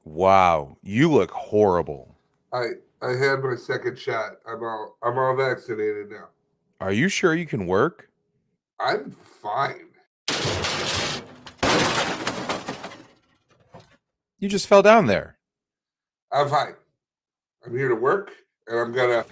Wow, you look horrible. I had my second shot. I'm all vaccinated now. Are you sure you can work? I'm fine. You just fell down there. I'm fine. I'm here to work, and I'm gonna.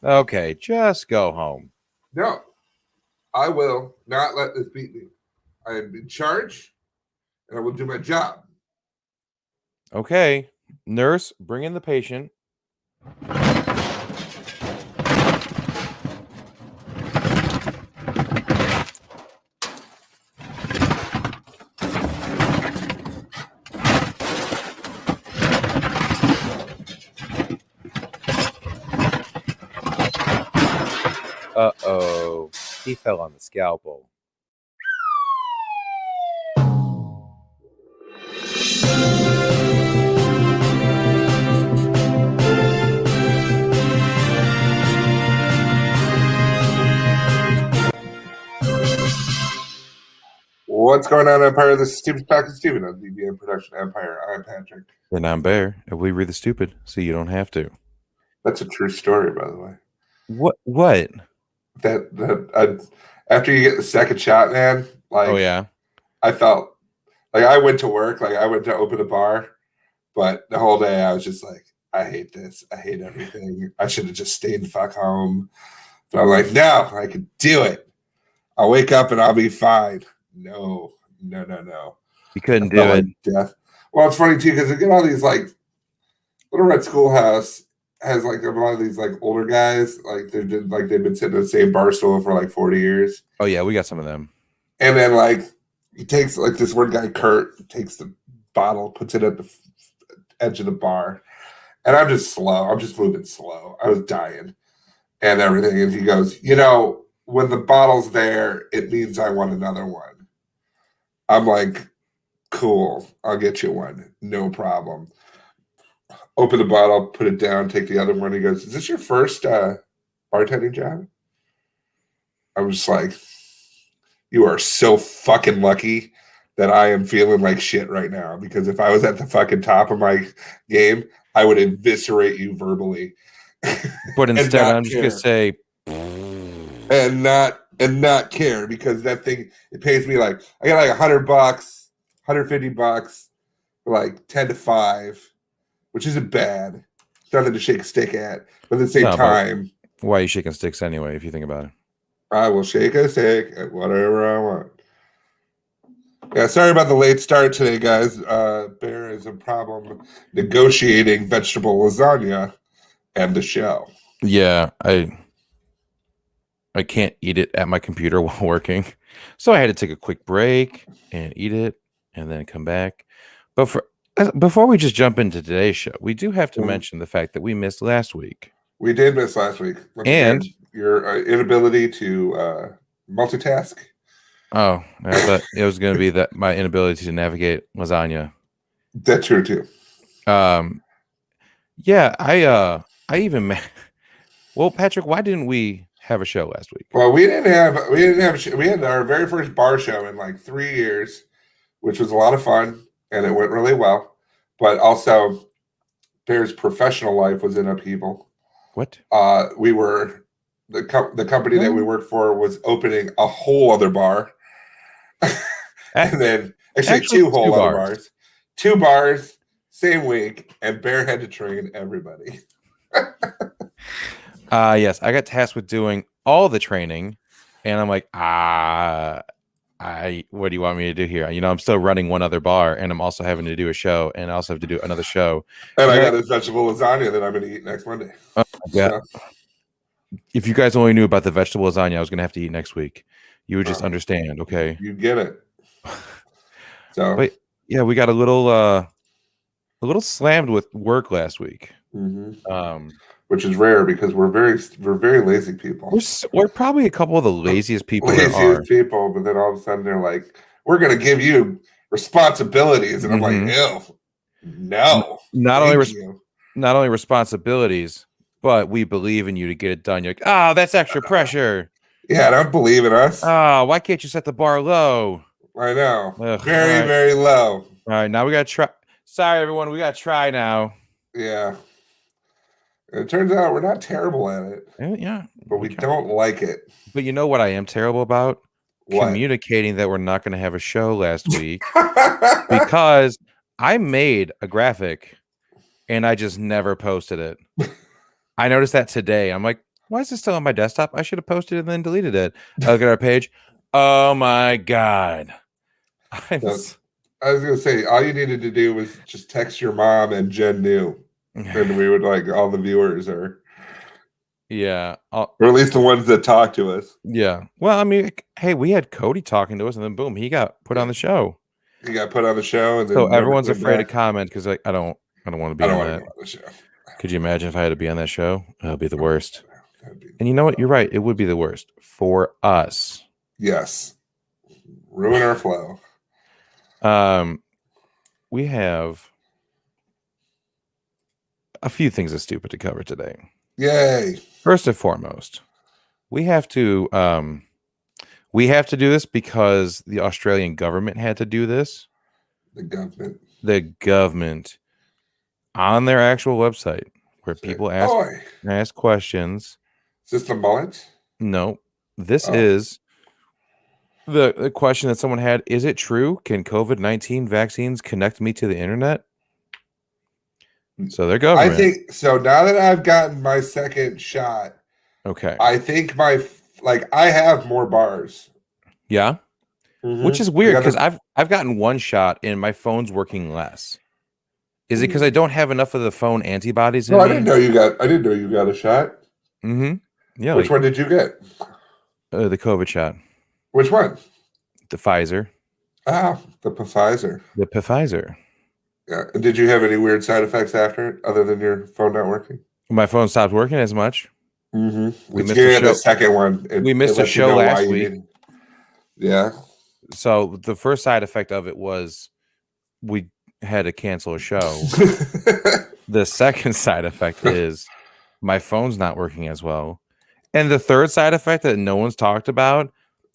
Okay, just go home. No, I will not let this beat me. I am in charge, and I will do my job. Okay, nurse, bring in the patient. Uh-oh, he fell on the scalpel. What's going on, Empire? This is Steven talking Steven of DVM Production Empire. I'm Patrick. And I'm Bear, and we read the stupid, so you don't have to. That's a true story, by the way. What? After you get the second shot, man, like, Oh, yeah? I felt like I went to work, like I went to open a bar, but the whole day I was just like, I hate this. I hate everything. I should have just stayed the fuck home. But I'm like, no, I can do it. I'll wake up and I'll be fine. No. You couldn't do it. Death. Well, it's funny too, because again, all these like Little Red Schoolhouse has like a lot of these like older guys, like they've been sitting in the same bar stool for like 40 years. Oh, yeah, we got some of them. And then like he takes like this one guy, Kurt, takes the bottle, puts it at the edge of the bar. And I'm just slow. I'm just moving slow. I was dying and everything. And he goes, when the bottle's there, it means I want another one. I'm like, cool. I'll get you one. No problem. Open the bottle, put it down, take the other one. He goes, is this your first bartending job? I was like, you are so fucking lucky that I am feeling like shit right now. Because if I was at the fucking top of my game, I would eviscerate you verbally. But instead, I'm just going to say... And not care, because that thing, it pays me like, I got like $100, $150 for like 10 to 5, which isn't bad. It's nothing to shake a stick at. But at the same time... Why are you shaking sticks anyway, if you think about it? I will shake a stick at whatever I want. Yeah, sorry about the late start today, guys. Bear is a problem negotiating vegetable lasagna and the show. Yeah, I can't eat it at my computer while working. So I had to take a quick break and eat it and then come back. But before we just jump into today's show, we do have to mention the fact that we missed last week. We did miss last week. And your inability to multitask. Oh, I thought it was going to be that my inability to navigate lasagna. That's true too. Yeah, I even well, Patrick, why didn't we have a show last week? Well, we didn't have a show. We had our very first bar show in like 3 years, which was a lot of fun and it went really well. But also, Bear's professional life was in upheaval. What? We were the company that we worked for was opening a whole other bar, and then actually two whole other bars. 2 bars, same week, and Bear had to train everybody. Yes, I got tasked with doing all the training, and I'm like, what do you want me to do here? I'm still running one other bar, and I'm also having to do a show, and I also have to do another show. And I got this vegetable lasagna that I'm going to eat next Monday. Yeah. So. If you guys only knew about the vegetable lasagna I was going to have to eat next week, you would just understand, okay? You get it. So, but yeah, we got a little slammed with work last week. Mm-hmm. Which is rare because we're very lazy people. We're probably a couple of the laziest people. But then all of a sudden they're like, "We're going to give you responsibilities," and I'm like, "Ew, no." Not only responsibilities, but we believe in you to get it done. You're like, oh, that's extra pressure. Yeah, don't believe in us. Oh, why can't you set the bar low? I know. Ugh, Very, very low. All right, now we got to try. Sorry, everyone. We got to try now. Yeah. And it turns out we're not terrible at it. Yeah. But we don't like it. But you know what I am terrible about? What? Communicating that we're not going to have a show last week because I made a graphic and I just never posted it. I noticed that today. I'm like, why is this still on my desktop? I should have posted it and then deleted it. I look at our page. Oh my God. I was going to say, all you needed to do was just text your mom and Jen knew. And we would like all the viewers are. Yeah. Or at least the ones that talk to us. Yeah. Well, I mean, hey, we had Cody talking to us and then boom, he got put on the show. He got put on the show. And then so everyone's afraid to comment because like, I don't want to be on that. Go on the show. Could you imagine if I had to be on that show? It would be the worst. And you know what? You're right. It would be the worst for us. Yes. Ruin our flow. We have a few things that's stupid to cover today. Yay. First and foremost, we have to do this because the Australian government had to do this. The government on their actual website where people ask questions. Is this the mullet? No, this is the question that someone had. Is it true? Can COVID-19 vaccines connect me to the internet? So their government. I think so. Now that I've gotten my second shot, okay, I think I have more bars. Yeah, which is weird because I've gotten one shot and my phone's working less. Is it because I don't have enough of the phone antibodies? No, I didn't know you got a shot. Yeah. Which one did you get? The COVID shot. Which one? The Pfizer. Ah, the Pfizer. The Pfizer. Yeah. And did you have any weird side effects after it, other than your phone not working? My phone stopped working as much. We missed the second one. We missed a show last week. Yeah. So the first side effect of it was we had to cancel a show. The second side effect is my phone's not working as well. And the third side effect that no one's talked about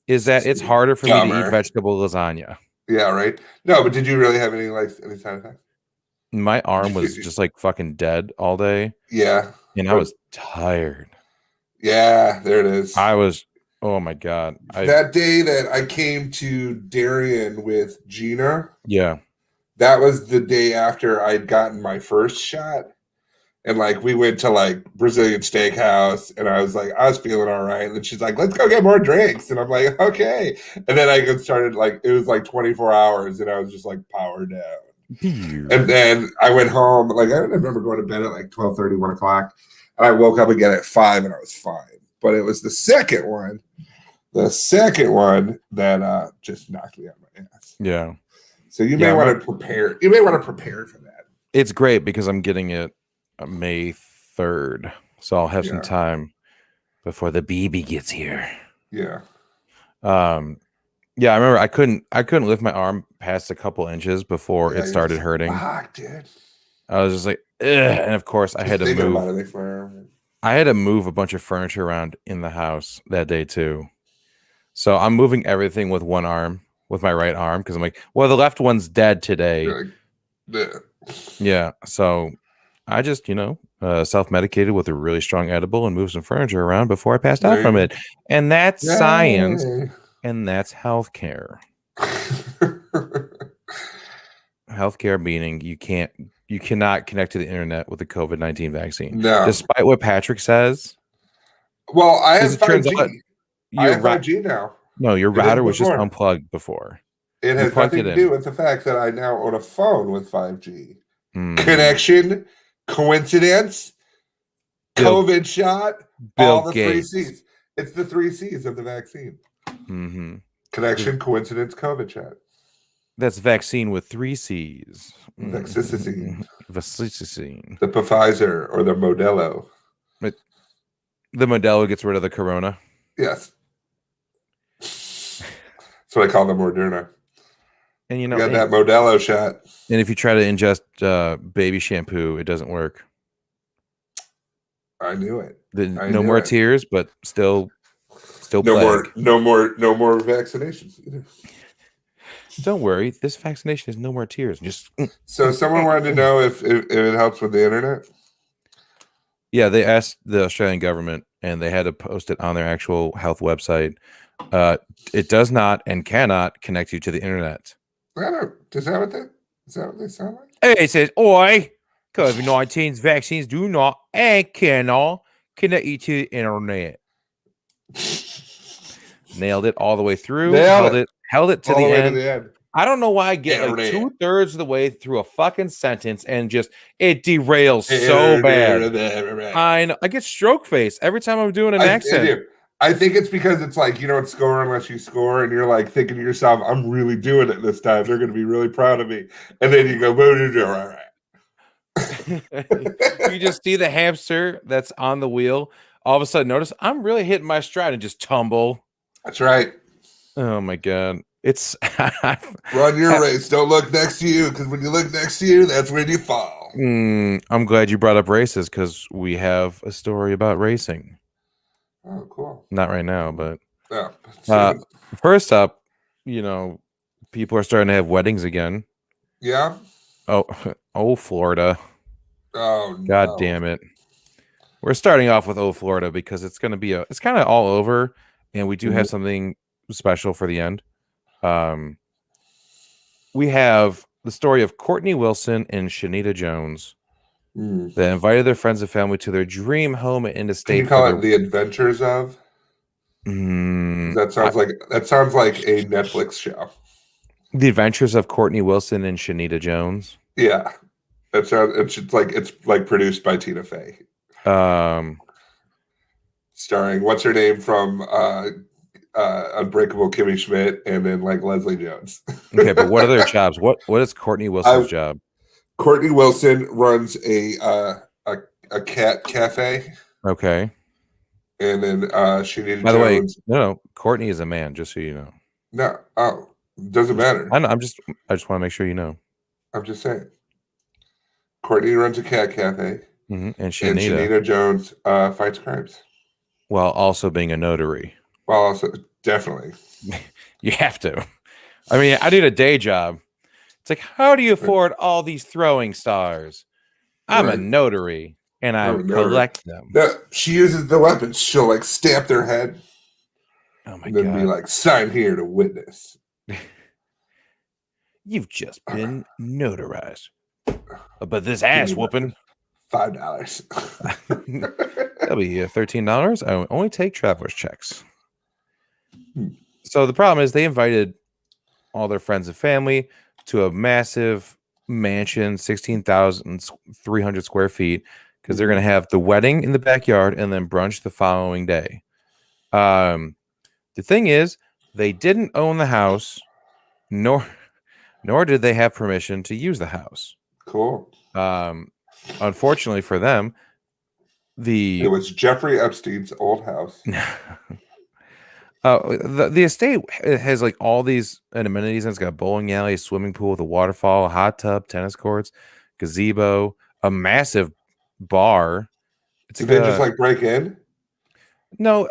is that it's harder for me to eat vegetable lasagna. Yeah, right. No, but did you really have any side effects? My arm was just like fucking dead all day. Yeah. And I was tired. Yeah, there it is. I was, oh my God. That day that I came to Darien with Gina. Yeah. That was the day after I'd gotten my first shot. And like we went to like Brazilian steakhouse and I was feeling all right. And then she's like, let's go get more drinks. And I'm like, okay. And then I started it was like 24 hours and I was just like powered down. And then I went home. I remember going to bed at like 12:30, 1 o'clock. And I woke up again at 5 and I was fine. But it was the second one that just knocked me on my ass. Yeah. So you may want to prepare. You may want to prepare for that. It's great because I'm getting it May 3rd. So I'll have some time before the baby gets here. Yeah. Yeah, I remember I couldn't lift my arm past a couple inches before it started hurting. Fuck, dude. I was just like, ugh. And of course I had to move. I had to move a bunch of furniture around in the house that day too. So I'm moving everything with one arm, with my right arm, because I'm like, well, the left one's dead today. Yeah. So I just, self-medicated with a really strong edible and moved some furniture around before I passed out from it. And that's science. And that's healthcare. Healthcare meaning you cannot connect to the internet with the COVID-19 vaccine. No. Despite what Patrick says. Well, I have 5G. I have 5G now. No, your router was just unplugged before. It has nothing to do with the fact that I now own a phone with 5G. Connection, coincidence, COVID shot, all the 3 C's. It's the 3 C's of the vaccine. Connection, coincidence, COVID shot. That's vaccine with 3 C's. Vaxicicine. Vaxicicine. The Pfizer or the Modelo. The Modelo gets rid of the corona. Yes. That's what I call the Moderna. And you got that Modelo shot. And if you try to ingest baby shampoo, it doesn't work. I knew it. I No knew more it. tears, but still No plague. more, no more, no more vaccinations either. Don't worry, this vaccination is no more tears. Just So someone wanted to know if it helps with the internet. yeah, they asked the Australian government, and they had to post it on their actual health website. It does not and cannot connect you to the internet. I don't. Is that what they sound like? It says, "Oi, COVID-19 vaccines do not and cannot connect you to the internet." Nailed it all the way through. Nailed it. Held it to All the the way to end. the end. I don't know why I get like Internet. 2/3 of the way through a fucking sentence and just it derails so bad. I know. I get stroke face every time I'm doing an I accent. do. I think it's because it's like you don't score unless you score, and you're like thinking to yourself, "I'm really doing it this time. They're going to be really proud of me." And then you go, all right. You just see the hamster that's on the wheel. All of a sudden, notice I'm really hitting my stride and just tumble. That's right. Oh my god! It's Run your race. Don't look next to you, because when you look next to you, that's when you fall. I'm glad you brought up races because we have a story about racing. Oh, cool. Not right now, but Yeah. first up, people are starting to have weddings again. Yeah. Oh, Florida. Oh, God no. damn it. We're starting off with Florida because it's going to be it's kind of all over, and we do have something special for the end. We have the story of Courtney Wilson and Shanita Jones that invited their friends and family to their dream home in the Can state you call it The Adventures of? That sounds like a Netflix show. The Adventures of Courtney Wilson and Shanita Jones. Yeah. It's like produced by Tina Fey. Starring what's her name from Unbreakable Kimmy Schmidt, and then like Leslie Jones. Okay, but what are their jobs? What is Courtney Wilson's job? Courtney Wilson runs a cat cafe. Okay. And then Shanita Jones. By the way, no, Courtney is a man, just so you know. No, doesn't matter. I know, I just want to make sure you know. I'm just saying. Courtney runs a cat cafe, and Shanita Jones fights crimes while also being a notary. Well, also definitely, you have to. I mean, I need a day job. It's like, how do you afford all these throwing stars? I'm a notary, and I collect them. No, she uses the weapons. She'll like stamp their head. Oh my and then god! Be like, sign here to witness. You've just been notarized. But this ass whooping, $5. That'll be $13. I only take traveler's checks. So the problem is they invited all their friends and family to a massive mansion, 16,300 square feet, because they're going to have the wedding in the backyard and then brunch the following day. The thing is, they didn't own the house, nor did they have permission to use the house. Cool. Unfortunately for them, it was Jeffrey Epstein's old house. The estate has like all these amenities, and it's got a bowling alley, a swimming pool with a waterfall, a hot tub, tennis courts, gazebo, a massive bar. Did they just like break in? No,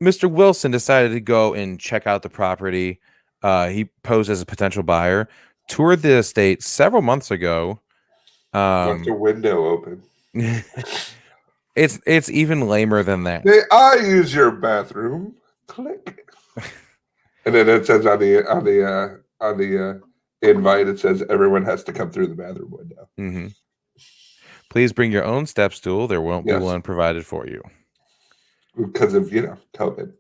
Mr. Wilson decided to go and check out the property. He posed as a potential buyer, toured the estate several months ago. Left a window open. It's even lamer than that. May I use your bathroom? Click. And then it says on the invite, it says everyone has to come through the bathroom window. Please bring your own step stool. There won't be one provided for you. Because of, COVID.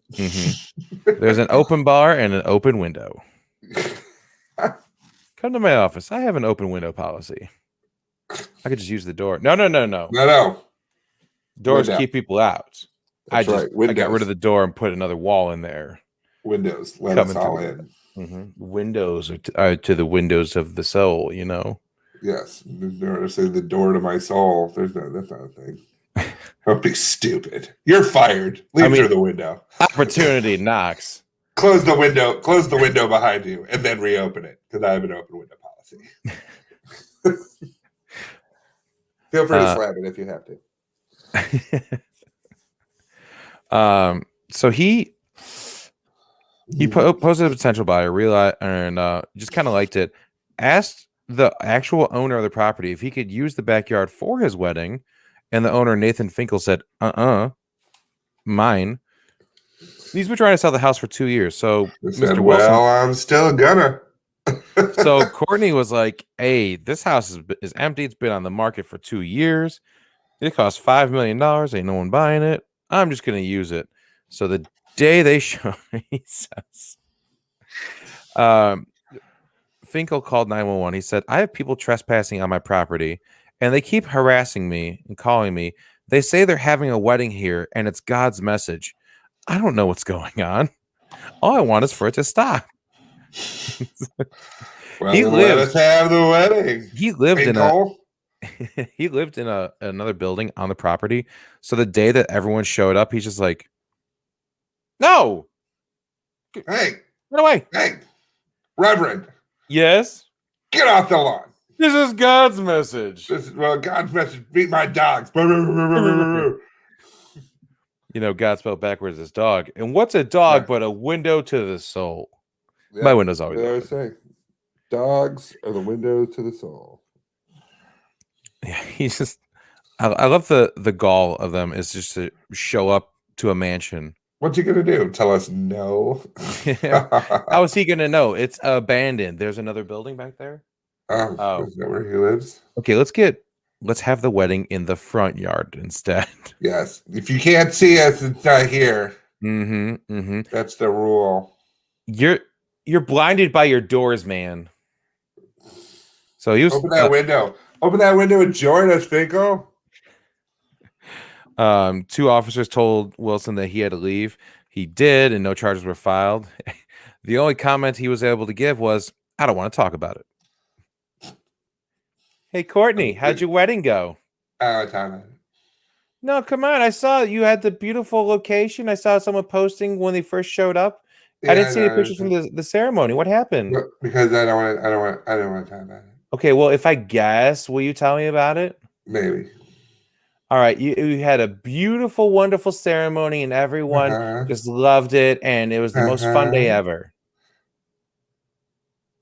There's an open bar and an open window. Come to my office. I have an open window policy. I could just use the door. No. Doors keep people out. I got rid of the door and put another wall in there. Windows let us all in. Windows are to the windows of the soul, Yes. Say the door to my soul. That's not a thing. Don't be stupid. You're fired. Leave through the window. Opportunity knocks. Close the window behind you and then reopen it, because I have an open window policy. Feel free to slam it if you have to. So he posted a potential buyer, realized, and just kind of liked it. Asked the actual owner of the property if he could use the backyard for his wedding, and the owner, Nathan Finkel, said, mine. He's been trying to sell the house for 2 years. So They Mr. said, Wilson. well, I'm still gonna. So Courtney was like, hey, this house is empty. It's been on the market for 2 years. It costs $5 million. Ain't no one buying it. I'm just going to use it. So the day they show, he says, Finkel called 911. He said, I have people trespassing on my property, and they keep harassing me and calling me. They say they're having a wedding here, and it's God's message. I don't know what's going on. All I want is for it to stop. Well, let us have the wedding. He lived in another building on the property. So the day that everyone showed up, he's just like, no. Hey. Get away. Hey. Reverend. Yes. Get off the lawn. This is God's message. God's message. Beat my dogs. You know, God spelled backwards is dog. And what's a dog but a window to the soul? Yeah, my window's always open. Say, dogs are the windows to the soul. Yeah, he's just. I love the gall of them is just to show up to a mansion. What's he gonna do? Tell us no? How is he gonna know? It's abandoned. There's another building back there. Oh, is that where he lives? Okay, let's have the wedding in the front yard instead. Yes. If you can't see us, it's not here. Mm-hmm. That's the rule. You're blinded by your doors, man. So you open that window. Open that window and join us, Finkel. 2 officers told Wilson that he had to leave. He did, and no charges were filed. The only comment he was able to give was, I don't want to talk about it. Hey, Courtney, how'd your wedding go? No, come on. I saw you had the beautiful location. I saw someone posting when they first showed up. Yeah, I didn't see any pictures from the ceremony. What happened? Because I don't want to talk about it. Okay, well, if I guess, will you tell me about it? Maybe. All right, you had a beautiful, wonderful ceremony, and everyone just loved it, and it was the most fun day ever.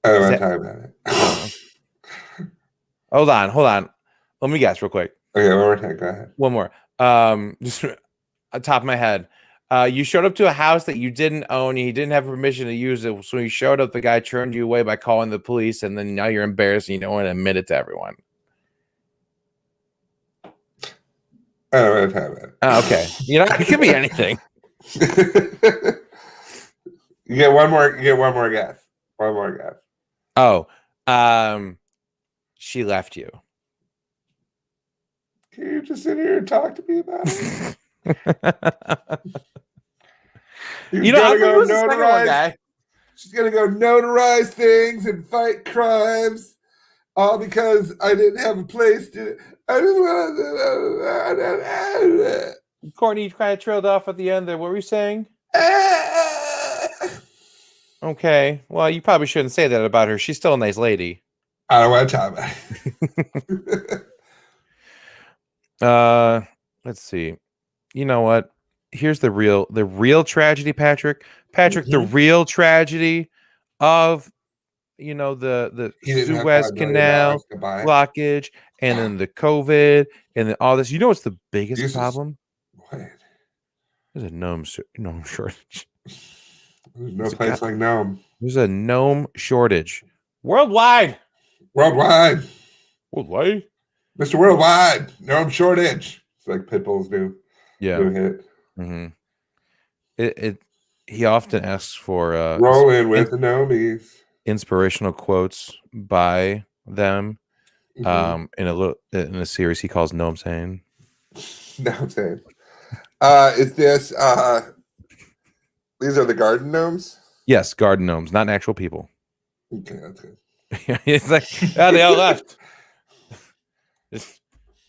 I don't want to talk about it. Hold on. Let me guess real quick. Okay, one more time. Go ahead. One more. Just on top of my head. You showed up to a house that you didn't own. You didn't have permission to use it. So when you showed up, the guy turned you away by calling the police, and then now you're embarrassed and you don't want to admit it to everyone. I don't want to talk about it. Oh, okay. You know, it could be anything. You get one more guess. One more guess. Oh, she left you. Can you just sit here and talk to me about it? You know, I'm go notarize. She's gonna go notarize things and fight crimes, all because I didn't have a place to. I just want to. Courtney, you kind of trailed off at the end there. What were you saying? Okay. Well, you probably shouldn't say that about her. She's still a nice lady. I don't want to talk about it. Let's see. You know what? Here's the real tragedy, Patrick. The real tragedy of, you know, the Suez Canal blockage, and then the COVID, and then all this. You know what's the biggest problem? What? There's a gnome shortage. There's no place like Gnome. There's a gnome shortage. Worldwide. Worldwide. Mr. Worldwide. Gnome shortage. It's like Pitbull's new hit. Mm-hmm. He often asks for roll in with the gnomies. Inspirational quotes by them. In a series he calls Gnome Saying. Gnome Saying. Is this these are the garden gnomes? Yes, garden gnomes, not actual people. Okay, that's good. It's like, they all left.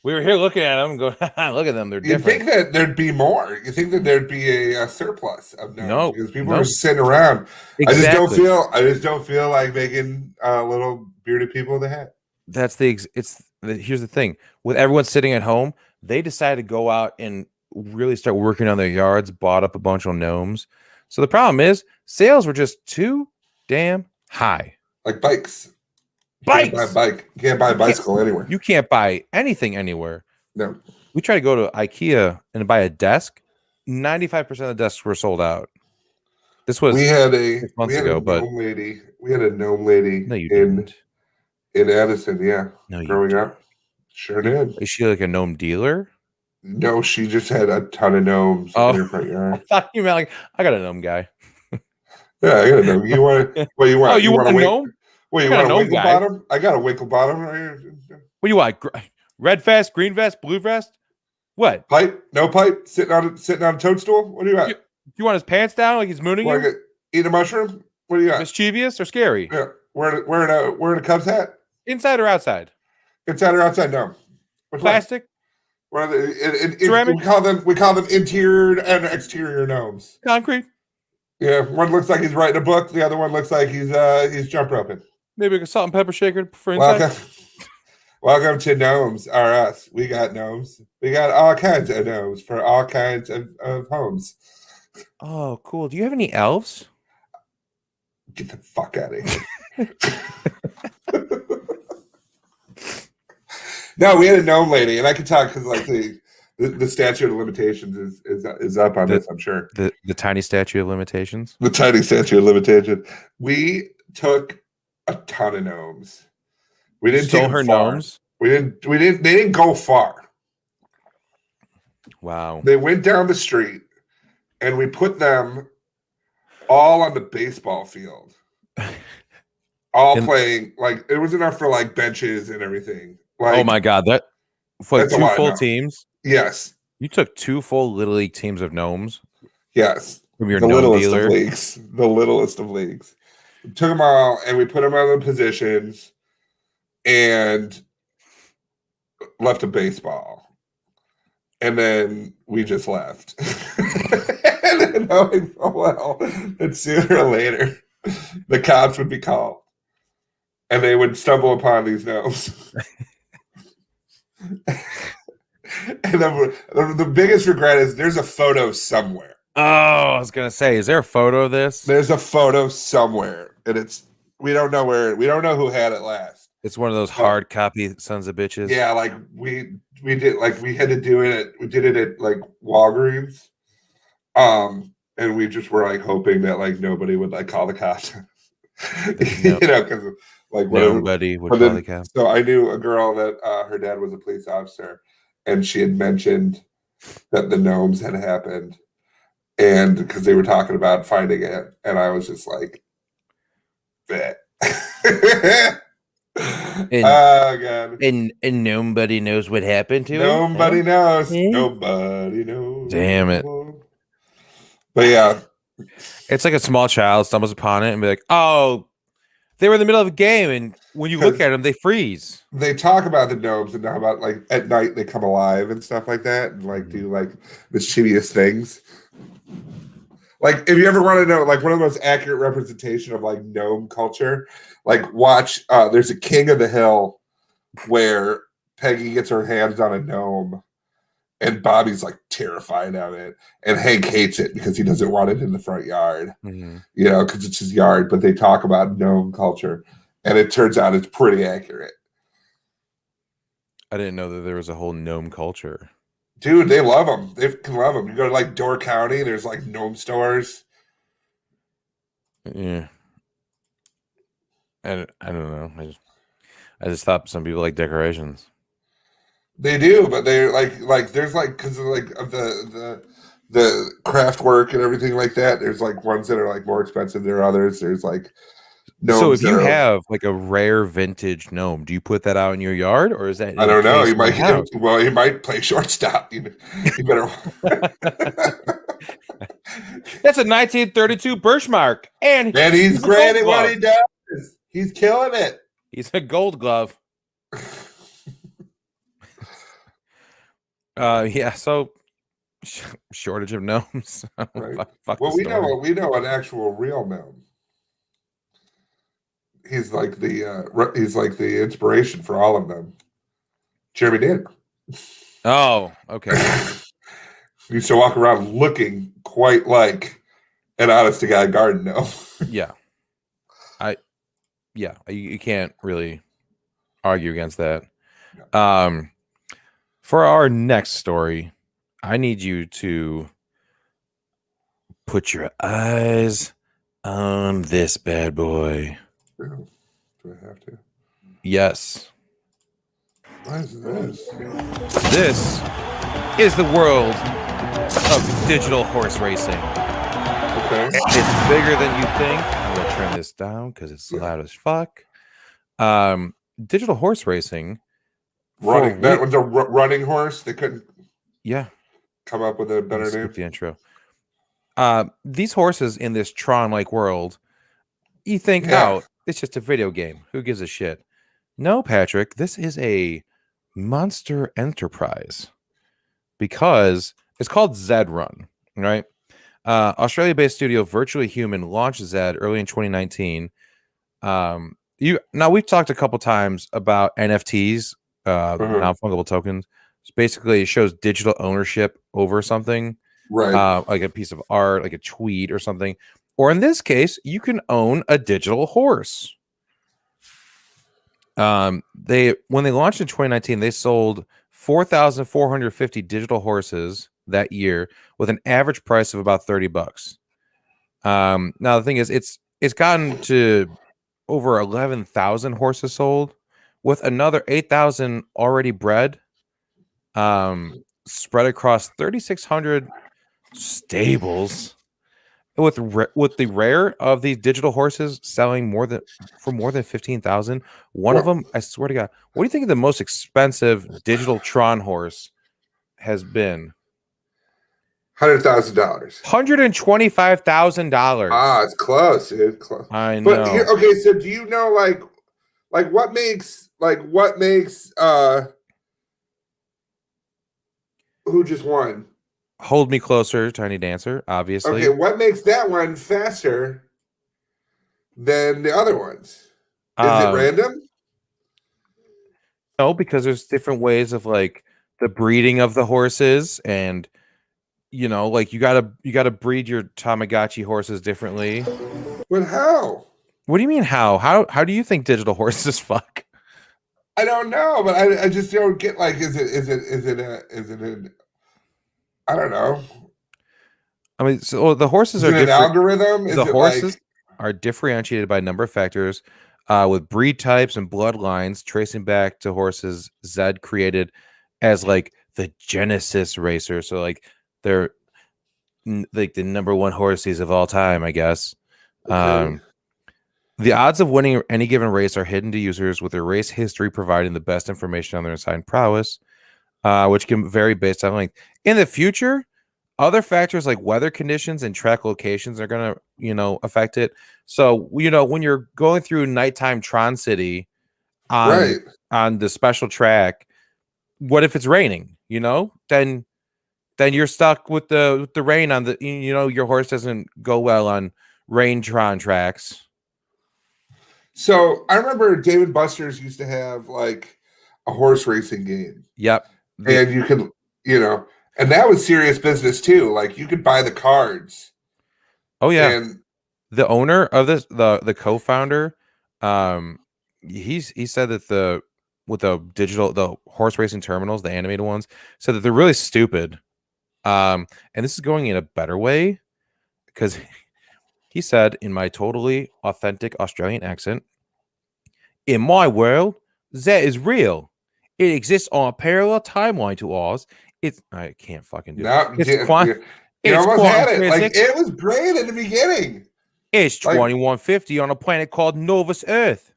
We were here looking at them, going, look at them, they're different. You think that there'd be more? You think that there'd be a surplus of gnomes? No, because people are sitting around. Exactly. I just don't feel like making little bearded people the hat. Here's the thing. With everyone sitting at home, they decided to go out and really start working on their yards, bought up a bunch of gnomes. So the problem is sales were just too damn high. Like bikes. You can't buy a Bikes. bike. You can't buy a bicycle anywhere. You can't buy anything anywhere. No. We tried to go to IKEA and buy a desk. 95% of the desks were sold out. This was We had a 6 months ago, but lady. We had a gnome lady no, you didn't. in Addison, yeah. No, growing up. Sure did. Is she like a gnome dealer? No, she just had a ton of gnomes in her front I yard. thought you meant like I got a gnome guy. Yeah, I got a gnome. You want what you want? Oh, you want a gnome? Well, you I got want a a gnome winkle guy. bottom? I got a winkle bottom right here. What do you want? Red vest, green vest, blue vest? What? Pipe? No pipe? Sitting on a toadstool? What do you got? You want his pants down like he's mooning you? Eat a mushroom? What do you got? Mischievous or scary? Yeah. Wearing a Cubs hat? Inside or outside? Inside or outside? No. Which Plastic? one? Ceramic? We call them interior and exterior gnomes. Concrete? Yeah, one looks like he's writing a book. The other one looks like he's jump roping. Maybe like a salt and pepper shaker for inside? Welcome to Gnomes R Us. We got gnomes. We got all kinds of gnomes for all kinds of homes. Oh, cool. Do you have any elves? Get the fuck out of here. No, we had a gnome lady, and I could talk because like the statute of limitations is up on this, I'm sure. The tiny statute of limitations? The tiny statute of limitations. We took a ton of gnomes. We didn't stole take her far. gnomes. They didn't go far. Wow. They went down the street, and we put them all on the baseball field, playing. Like it was enough for like benches and everything. Like, oh my god, that for like 2 full teams. Yes, you took 2 full Little League teams of gnomes. Yes, from your the gnome littlest dealer. of leagues. The littlest of leagues. We took them all and we put them on the positions, and left a baseball, and then we just left. And then knowing full well that sooner or later the cops would be called, and they would stumble upon these gnomes. And the biggest regret is there's a photo somewhere. Oh, I was gonna say, is there a photo of this? There's a photo somewhere, and we don't know where. We don't know who had it last. It's one of those hard copy sons of bitches. Yeah, like we did, like we had to do it. We did it at like Walgreens, and we just were like hoping that like nobody would like call the cops. You know, because like nobody would call the cops. So I knew a girl that her dad was a police officer, and she had mentioned that the gnomes had happened, and because they were talking about finding it, and I was just like, "Bet." Oh god! And nobody knows what happened to him. Nobody knows. Nobody knows. Damn it! But yeah, it's like a small child stumbles upon it and be like, "Oh, they were in the middle of a game, and when you look at them, they freeze." They talk about the gnomes and how about like at night they come alive and stuff like that, and like do like mischievous things. Like, if you ever want to know, like, one of the most accurate representation of like gnome culture, like watch. There's a King of the Hill where Peggy gets her hands on a gnome, and Bobby's like terrified of it, and Hank hates it because he doesn't want it in the front yard, you know, because it's his yard. But they talk about gnome culture, and it turns out it's pretty accurate. I didn't know that there was a whole gnome culture. Dude, they love them. They can love them. You go to like Door County, there's like gnome stores. Yeah, and I don't know. I just thought some people like decorations. They do, but they're like there's like because of like of the craft work and everything like that. There's like ones that are like more expensive than others. There's like gnomes. So if you have like a rare vintage gnome, do you put that out in your yard, or is that? I don't know. You might he might play shortstop. You better. That's a 1932 Birchmark, and he's great at what he does. He's killing it. He's a Gold Glove. Yeah. So shortage of gnomes. Right. Well, we know an actual real gnome. he's like the inspiration for all of them. Jeremy did. Oh, okay. He used to walk around looking quite like an honest to God garden gnome. Yeah. You can't really argue against that. For our next story, I need you to put your eyes on this bad boy. Do I have to? Yes. What is this? This is the world of digital horse racing. Okay. It's bigger than you think. I'm gonna turn this down because it's loud as fuck. Digital horse racing. That was a running horse. They couldn't come up with a better name. Skip the intro. These horses in this Tron-like world, you think, oh, it's just a video game. Who gives a shit? No, Patrick, this is a monster enterprise because it's called Zed Run, right? Australia-based studio Virtually Human launched Zed early in 2019. Now we've talked a couple times about NFTs, non-fungible tokens. So basically, it shows digital ownership over something, right? Like a piece of art, like a tweet or something. Or in this case, you can own a digital horse. When they launched in 2019, they sold 4,450 digital horses that year with an average price of about $30. Now the thing is, it's gotten to over 11,000 horses sold, with another 8,000 already bred, spread across 3,600 stables. With the rare of these digital horses selling for more than 15,000. One of them, I swear to God, what do you think the most expensive digital Tron horse has been? $100,000. $125,000. Ah, it's close, dude. Close. I know. But here, okay, so do you know what makes who just won? Hold Me Closer, Tiny Dancer, obviously. Okay, what makes that one faster than the other ones? Is it random? No, because there's different ways of like the breeding of the horses, and like you gotta breed your Tamagotchi horses differently. But how? What do you mean how? How do you think digital horses fuck? I don't know, but I just don't get is it I don't know. I mean, so the horses are different. An algorithm? The horses are differentiated by a number of factors, with breed types and bloodlines tracing back to horses Zed created as like the Genesis racer. So like they're like the number one horses of all time, I guess. Okay. The odds of winning any given race are hidden to users, with their race history providing the best information on their assigned prowess, which can vary based on length. In the future, other factors like weather conditions and track locations are going to, affect it. So, when you're going through nighttime Tron City on the special track, what if it's raining? Then you're stuck with the rain on the. Your horse doesn't go well on rain Tron tracks. So I remember David Buster's used to have like a horse racing game. Yep. And you could, and that was serious business too. Like you could buy the cards. Oh yeah. And the owner of this, the co-founder, he said that the horse racing terminals, the animated ones, said that they're really stupid. And this is going in a better way, because he said, in my totally authentic Australian accent, "In my world, that is real. It exists on a parallel timeline to ours. I can't fucking do it. You almost had it. Like it was great in the beginning. It's 2150 on a planet called Novus Earth.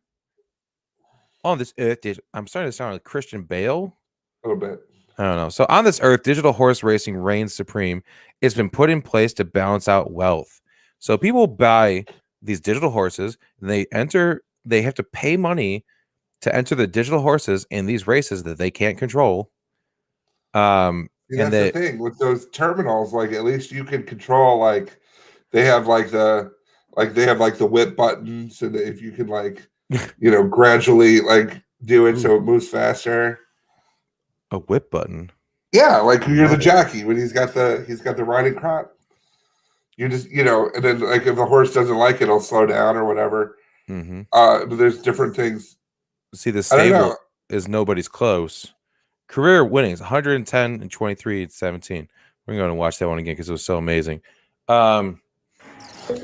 On this Earth, I'm starting to sound like Christian Bale. A little bit. I don't know. So on this Earth, digital horse racing reigns supreme. It's been put in place to balance out wealth. So people buy these digital horses, and they have to pay money to enter the digital horses in these races that they can't control. That's the thing with those terminals. Like at least you can control. Like they have the whip buttons, and if you can gradually like do it so it moves faster. A whip button. Yeah, like you're the Love it. jockey when he's got the riding crop. You just and then like if the horse doesn't like it, it'll slow down or whatever. Mm-hmm. But there's different things. See, the I don't know. stable is nobody's close. Career winnings 110 and 23 and 17. We're going to watch that one again because it was so amazing. But I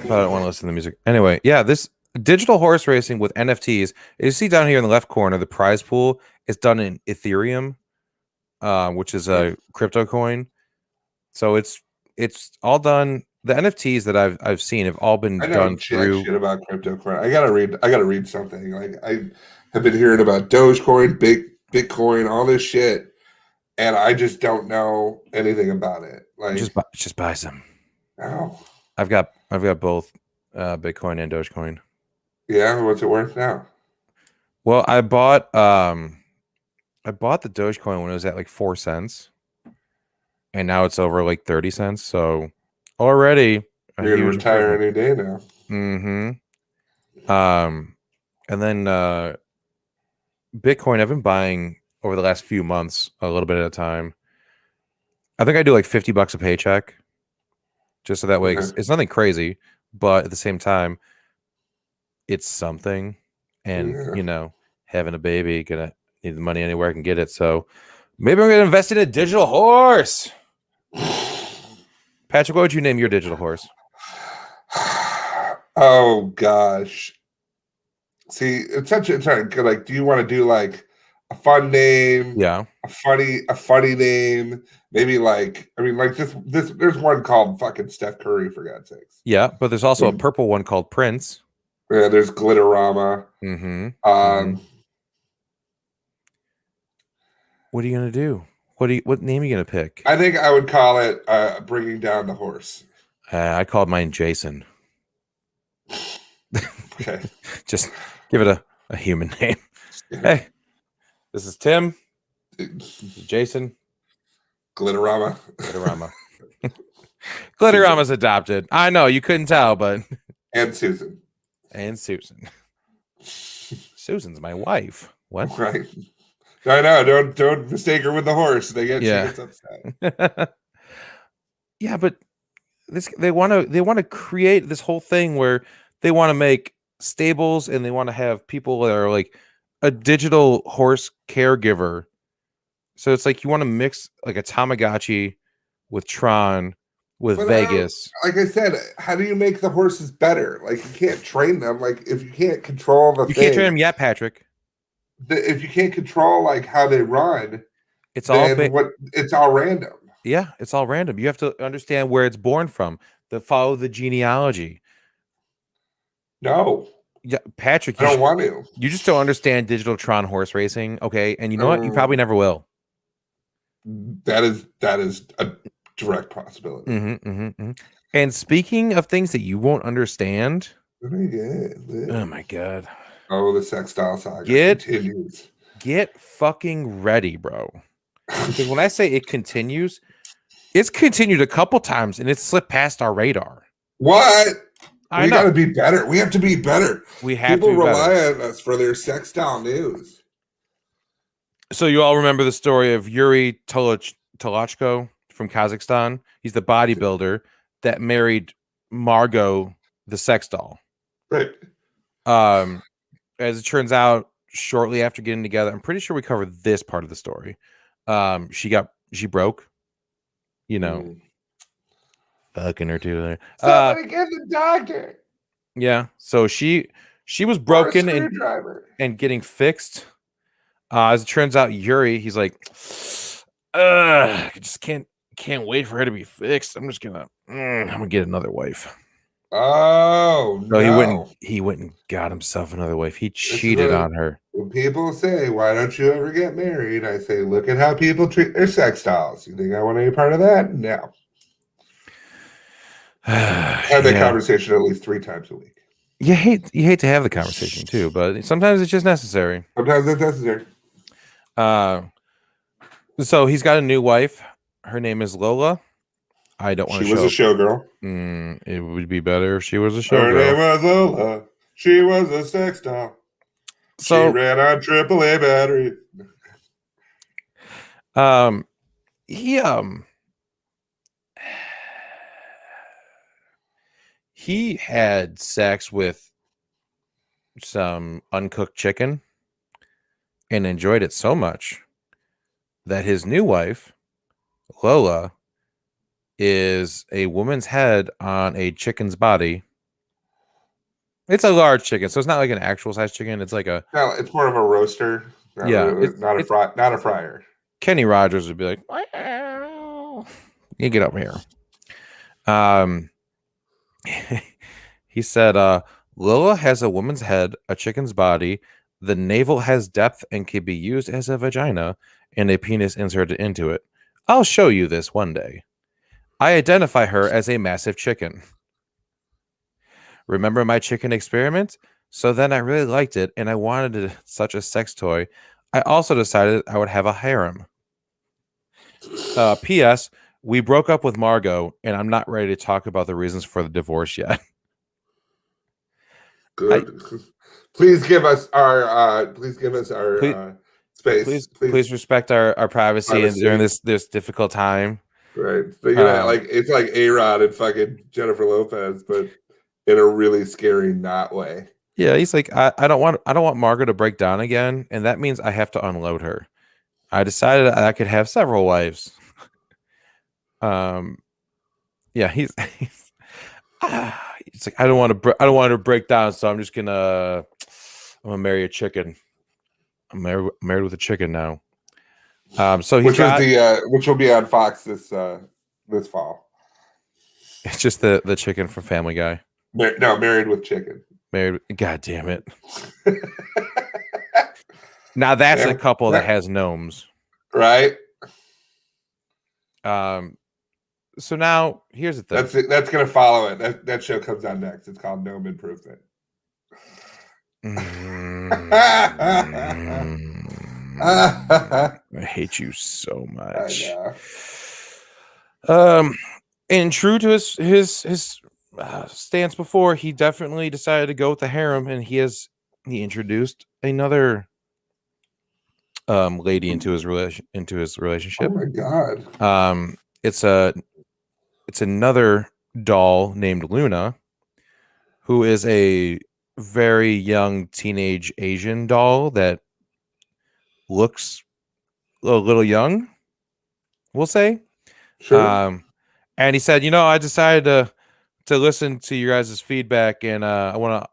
don't want to listen to the music. Anyway, yeah, this digital horse racing with NFTs. You see down here in the left corner, the prize pool is done in Ethereum, which is a crypto coin. So it's all done. The NFTs that I've seen have all been I know done jack through. shit about cryptocurrency. I gotta read something. Like I have been hearing about Dogecoin, Bitcoin, all this shit, and I just don't know anything about it. Like Just buy some. oh I've got both Bitcoin and Dogecoin. yeah, what's it worth now? Well, I bought the Dogecoin when it was at like 4 cents, and now it's over like 30 cents. So already a You're gonna huge retire improvement. any day now. Mm-hmm. And then Bitcoin, I've been buying over the last few months a little bit at a time. I think I do like $50 a paycheck, just so that way Okay. it's nothing crazy, but at the same time, it's something. And Yeah. having a baby, gonna need the money anywhere I can get it. So maybe I'm gonna invest in a digital horse. Patrick, what would you name your digital horse? Oh gosh. See, it's like, do you want to do like a fun name, Yeah. a funny name? Maybe like like this there's one called fucking Steph Curry for God's sakes. Yeah, but there's also a purple one called Prince. Yeah, there's Glitterama. Mm-hmm. Um What are you gonna do? What name are you gonna pick? I think I would call it Bringing Down the Horse. I called mine Jason. Okay. Just give it a human name. Hey, this is Tim. This is Jason. Glitterama. Glitterama. Glitterama's adopted. I know you couldn't tell, but And Susan. and Susan. Susan's my wife. What? Right. I know. Don't mistake her with the horse. She gets upset. Yeah, but they want to create this whole thing where they want to make stables and they want to have people that are like a digital horse caregiver. So it's like you want to mix like a Tamagotchi with Tron with But Vegas. like I said, how do you make the horses better? Like you can't train them. Like if you can't control the You thing, can't train them yet, Patrick. if you can't control like how they run, It's then it's all random. Yeah, it's all random. You have to understand where it's born from. Follow the genealogy. No, Yeah, Patrick, I don't want to. you just don't understand digital Tron horse racing, okay? And you know what? You probably never will. That is a direct possibility. And speaking of things that you won't understand, Oh oh my god! Oh, the sextile saga continues. Get fucking ready, bro. Because when I say it continues, it's continued a couple times and it's slipped past our radar. What? We got to be better. We have to be better. People rely on us for their sextile news. So you all remember the story of Yuri Tolochko from Kazakhstan? He's the bodybuilder that married Margot, the sex doll. Right. As it turns out, shortly after getting together, I'm pretty sure we covered this part of the story. She broke, fucking her too there. Somebody get the doctor. Yeah. So she was broken and getting fixed. As it turns out, Yuri, he's like, I just can't wait for her to be fixed. I'm gonna get another wife. Oh no, no. He went and got himself another wife. He cheated on her. When people say, why don't you ever get married? I say, look at how people treat their sex dolls. You think I want any part of that? No. Have that conversation at least 3 times a week. You hate to have the conversation too, but sometimes it's just necessary. Sometimes it's necessary. So he's got a new wife. Her name is Lola. I don't want to show. She was a showgirl. It would be better if she was a showgirl. Her name was Lola. She was a sex doll. She So ran on AAA battery. um he he had sex with some uncooked chicken and enjoyed it so much that his new wife, Lola, is a woman's head on a chicken's body. It's a large chicken, so it's not like an actual size chicken. It's like a No, it's more of a roaster. yeah. Not a It's fry, not a fryer. Kenny Rogers would be like, "Wow. You get over here." Um, he said, "Lola has a woman's head, a chicken's body. The navel has depth and can be used as a vagina, and a penis inserted into it. I'll show you this one day. I identify her as a massive chicken. Remember my chicken experiment? So then I really liked it, and I wanted such a sex toy. I also decided I would have a harem. P.S. We broke up with Margot, and I'm not ready to talk about the reasons for the divorce yet." I Good. Please give us our please space. please Please respect our privacy and during privacy. this difficult time. Right. So Um, it's like A-Rod and fucking Jennifer Lopez, but in a really scary not way. yeah, he's like, I don't want Margot to break down again, and that means I have to unload her. I decided I could have several wives. Um, yeah, it's like I don't want her to break down, so I'm gonna marry a chicken. I'm married with a chicken now. So he's got Which will be on Fox this fall. it's just the chicken from Family Guy. Married with Chicken. Married, God damn it! Now that's a couple that has gnomes. Right. So now here's the thing. That's it. That's gonna follow it. That show comes on next. It's called Gnome Improvement. I hate you so much. And true to his stance before, he definitely decided to go with the harem, and he introduced another lady into his relationship. Oh my god. It's another doll named Luna, who is a very young teenage Asian doll that looks a little young, we'll say. Sure. And he said, I decided to listen to your guys' feedback, and I don't want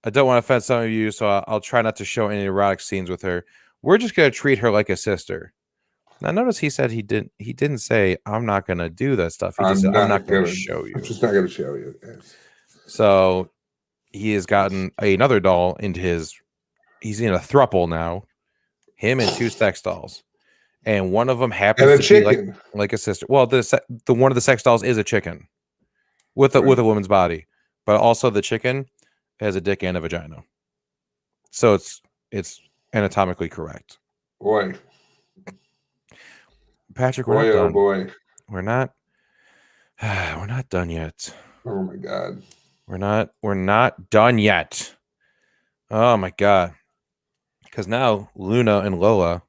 to offend some of you, so I'll try not to show any erotic scenes with her. We're just gonna treat her like a sister. Now, notice he said he didn't say I'm not gonna do that stuff. He just said I'm not gonna show you. I'm just not gonna show you. Yes. So he has gotten another doll into his. He's in a throuple now. Him and two sex dolls, and one of them happens to chicken. be like a sister. Well, the one of the sex dolls is a chicken with a woman's body, but also the chicken has a dick and a vagina. So it's anatomically correct. Boy. Patrick, boy, we're not done. Boy. We're not done yet. Oh my god. We're not done yet. Oh my god. Because now Luna and Lola,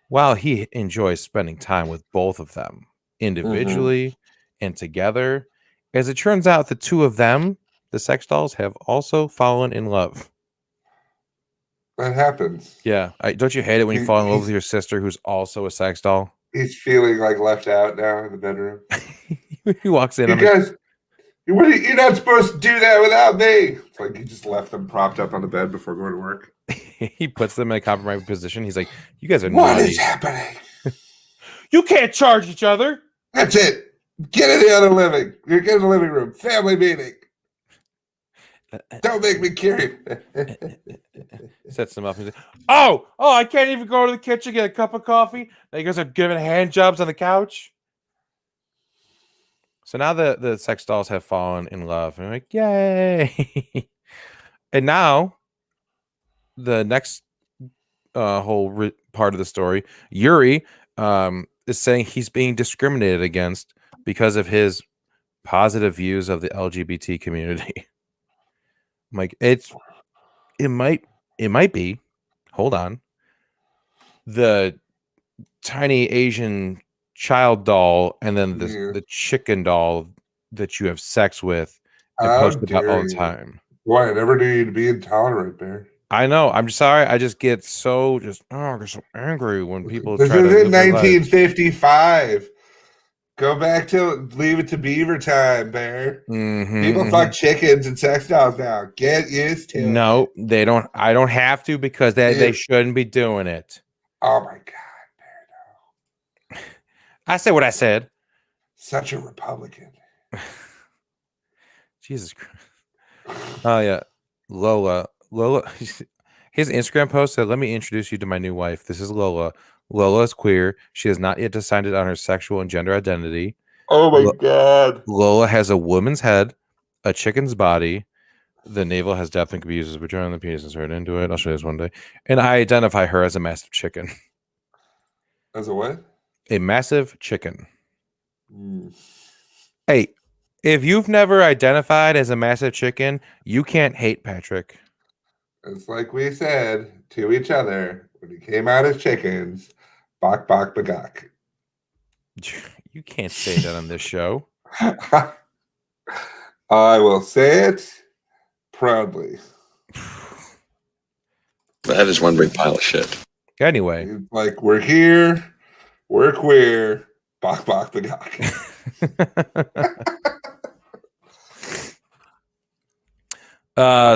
while he enjoys spending time with both of them individually and together, as it turns out, the two of them, the sex dolls, have also fallen in love. That happens. Yeah. Don't you hate it when you fall in love with your sister who's also a sex doll? He's feeling like left out now in the bedroom. He walks in. You're not supposed to do that without me. It's like he just left them propped up on the bed before going to work. He puts them in a compromising position. He's like, "You guys are What naughty. is happening? You can't charge each other. That's it. Get in the other living. You're getting the living room. Family meeting. Don't make me carry." Sets them up. He's like, oh, I can't even go to the kitchen get a cup of coffee. Now you guys are giving hand jobs on the couch. So now the sex dolls have fallen in love. And I'm like, yay. And now the next whole part of the story, Yuri is saying he's being discriminated against because of his positive views of the LGBT community. Like it might be. Hold on. The tiny Asian child doll and then Yeah. the chicken doll that you have sex with and How post about all dare the you? time. Boy, I never knew you to be intolerant, Bear. I know. I'm sorry. I just get so I get so angry when people This try to is in live their lives. 1955. Go back to Leave It to Beaver time, Bear. People Hmm. fuck chickens and sex dolls now. Get used to No, it. they don't. I don't have to because they You, shouldn't be doing it. oh my God, I said what I said. such a Republican. Jesus Christ. Oh yeah, Lola. Lola. His Instagram post said, "Let me introduce you to my new wife. This is Lola. Lola is queer. She has not yet decided on her sexual and gender identity. Oh my God. Lola has a woman's head, a chicken's body. The navel has depth and can be used as a vagina. The penis is right into it. I'll show you this one day. And I identify her as a massive chicken. As a what? A massive chicken. Mm. Hey, if you've never identified as a massive chicken, you can't hate Patrick. It's like we said to each other when we came out as chickens, bok bok bagok. You can't say that on this show. I will say it proudly. That is one big pile of shit. Anyway. It's like we're here, we're queer, bok bok bagok.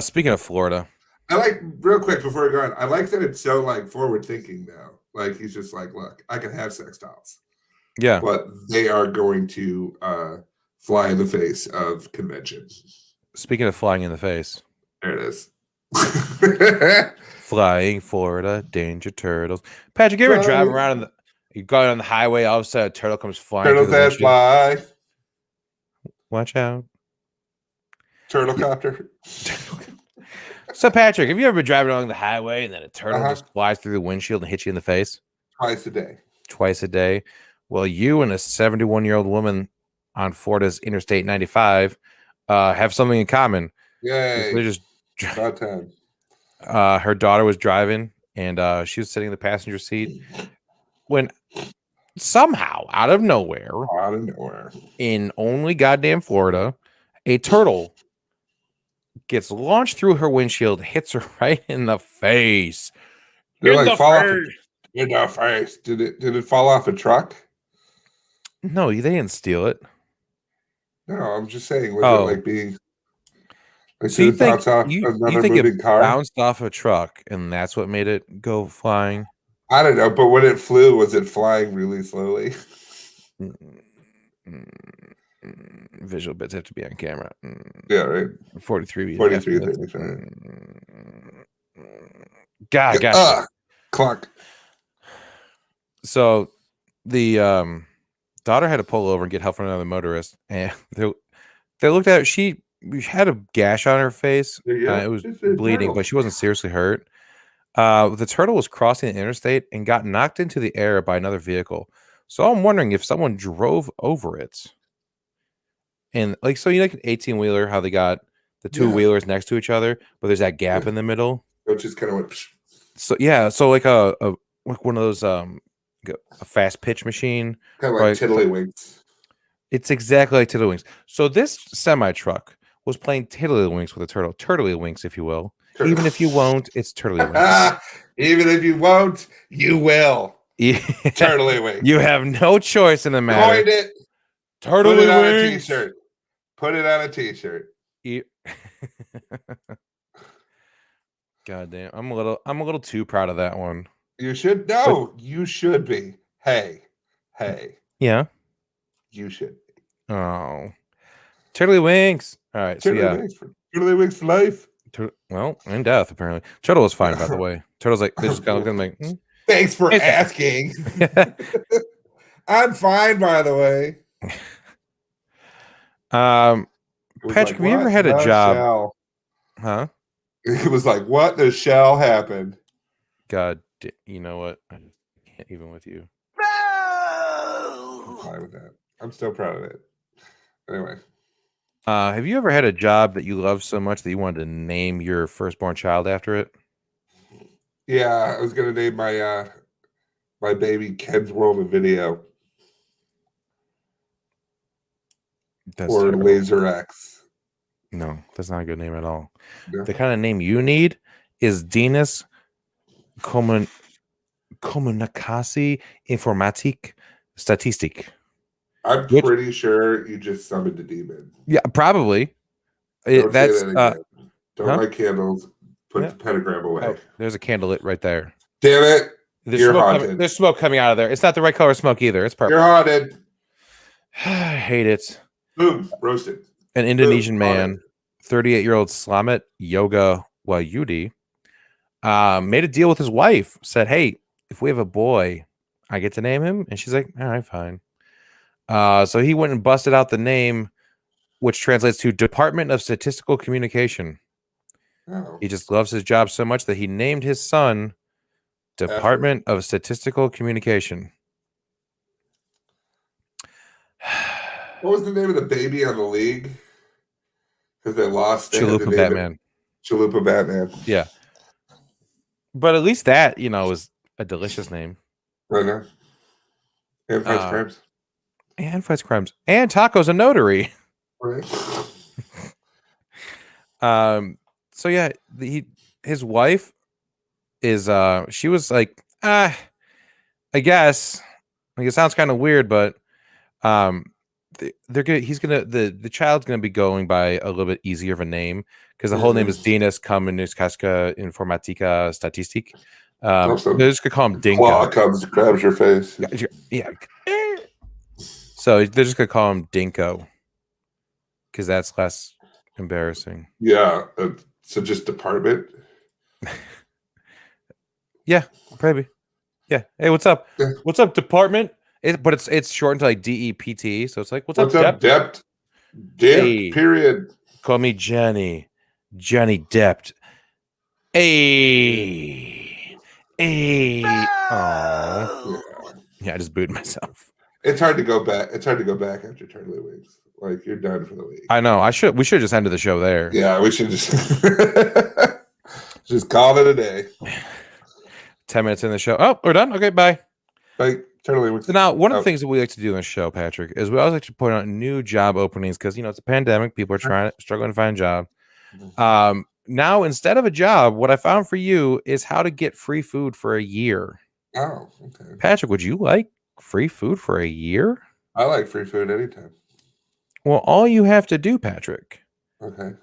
Speaking of Florida. I like real quick before we go on, I like that it's so like forward thinking though. Like he's just like, look, I can have sex dolls. Yeah. But they are going to fly in the face of convention. Speaking of flying in the face. There it is. Flying Florida, danger turtles. Patrick, you ever driving around you go on the highway, all of a sudden a turtle comes flying Turtles through the that windshield? fly. Watch out. Turtle copter. So, Patrick, have you ever been driving along the highway and then a turtle just flies through the windshield and hits you in the face? Twice a day. Twice a day. Well, you and a 71-year-old woman on Florida's Interstate 95 have something in common. Yay. They're just about time. Her daughter was driving and she was sitting in the passenger seat when somehow out of nowhere in only goddamn Florida, a turtle gets launched through her windshield, hits her right in the face. In the face. Did it fall off a truck? No, they didn't steal it. No, I'm just saying, was it like being like, so you think another moving car? Bounced off a truck and that's what made it go flying? I don't know, but when it flew, was it flying really slowly? Visual bits have to be on camera. Yeah, right. 43. 35. God, gotcha. Clock. So the daughter had to pull over and get help from another motorist, and they looked at her. She had a gash on her face. Yeah, it was bleeding, but she wasn't seriously hurt. The turtle was crossing the interstate and got knocked into the air by another vehicle. So I'm wondering if someone drove over it. And like, so you like an 18-wheeler, how they got the two wheelers next to each other, but there's that gap in the middle. Which is kind of what. So yeah, so like like one of those a fast pitch machine, kind of like Tiddlywinks. It's exactly like Tiddlywinks. So this semi truck was playing Tiddlywinks with a turtle, Turtlywinks, if you will. Even if you won't, it's Turtlywinks. Even if you won't, you will. Turtlywinks. You have no choice in the matter. Coined it. Turtlywinks. Put it on a t-shirt. Put it on a t-shirt. God damn, I'm a little too proud of that one. You should you should be. Hey. Yeah. You should be. Oh. Turtlywinks. All right. Turtlywinks for life. Well, in death, apparently. Turtle was fine, by the way. Turtle's like, they just kind of looked at him like, thanks for asking. I'm fine, by the way. Patrick, have you ever had a job? Shell? Huh? It was like, what the shell happened? God, you know what? I can't even with you. I'm fine with that. I'm still proud of it. Anyway. Have you ever had a job that you loved so much that you wanted to name your firstborn child after it? Yeah, I was gonna name my baby Ken's World of Video That's or terrible. Laser X. No, that's not a good name at all. Yeah. The kind of name you need is Dinas Komunikasi Informatik Statistik. I'm Which, pretty sure you just summoned a demon. yeah, probably. Don't say That's that again. Don't huh? light candles. Put Yeah. the pentagram away. Oh, there's a candle lit right there. Damn it! There's You're smoke haunted. coming. There's smoke coming out of there. It's not the right color smoke either. It's purple. You're haunted. I hate it. Boom, roasted. An Indonesian Boom, man, 38-year-old Slamet Yoga Wayudi, made a deal with his wife. Said, "Hey, if we have a boy, I get to name him." And she's like, "All right, fine." So he went and busted out the name, which translates to Department of Statistical Communication. Oh. He just loves his job so much that he named his son Department of Statistical Communication. What was the name of the baby on the league? Because they lost. They Chalupa Batman. Chalupa Batman. Yeah. But at least that, is a delicious name. I know. And fights crimes. And fights crimes. And Taco's a notary. Right. So yeah, his wife is she was like, I guess. Like, it sounds kind of weird, but the child's gonna be going by a little bit easier of a name because the whole name is Dinas Komunikaska Informatika Statistik. They're just gonna call him Dinko. Claw comes, grabs your face. Yeah. So they're just gonna call him Dinko because that's less embarrassing. Yeah. So just department. Yeah, probably. Yeah. Hey, what's up? Yeah. What's up, department? But it's shortened to like DEPT, so it's like, what's up, Dept? Dept, Hey. period. Call me Johnny Dept. Hey. Oh. Yeah, I just booed myself. It's hard to go back. It's hard to go back after Turtley Weeks. Like, you're done for the week. I know. We should just ended the show there. Yeah, we should just just call it a day. 10 minutes in the show. Oh, we're done. Okay, bye. Like, Turtley Weeks. So now, one of the things that we like to do in the show, Patrick, is we always like to point out new job openings because it's a pandemic. People are struggling to find a job. Now, instead of a job, what I found for you is how to get free food for a year. Oh, okay. Patrick, would you like free food for a year? I like free food anytime. Well, all you have to do, Patrick,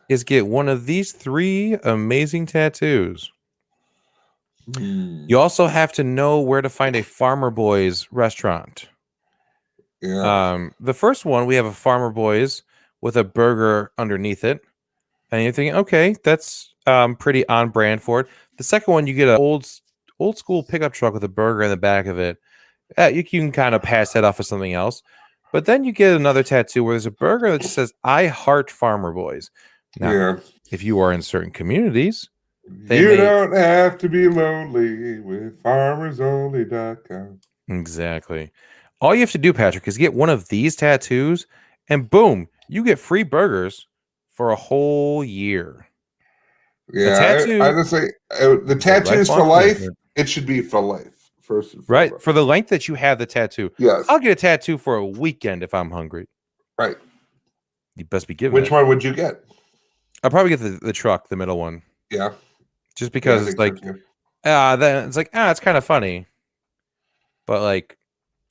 is get one of these 3 amazing tattoos. You also have to know where to find a Farmer Boys restaurant. Yeah. The first one, we have a Farmer Boys with a burger underneath it. And you're thinking, okay, that's pretty on brand for it. The second one, you get an old school pickup truck with a burger in the back of it. You can kind of pass that off as something else. But then you get another tattoo where there's a burger that just says, I heart Farmer Boys. Now, if you are in certain communities, don't have to be lonely with farmersonly.com. Exactly. All you have to do, Patrick, is get one of these tattoos, and boom, you get free burgers for a whole year. Yeah, honestly, the tattoos for life, it should be for life. First and foremost. Right, for the length that you have the tattoo. Yes. I'll get a tattoo for a weekend if I'm hungry. Right. You best be giving Which one would you get? I'll probably get the truck, the middle one. Yeah. Just because it's like, then it's like, it's kind of funny. But like,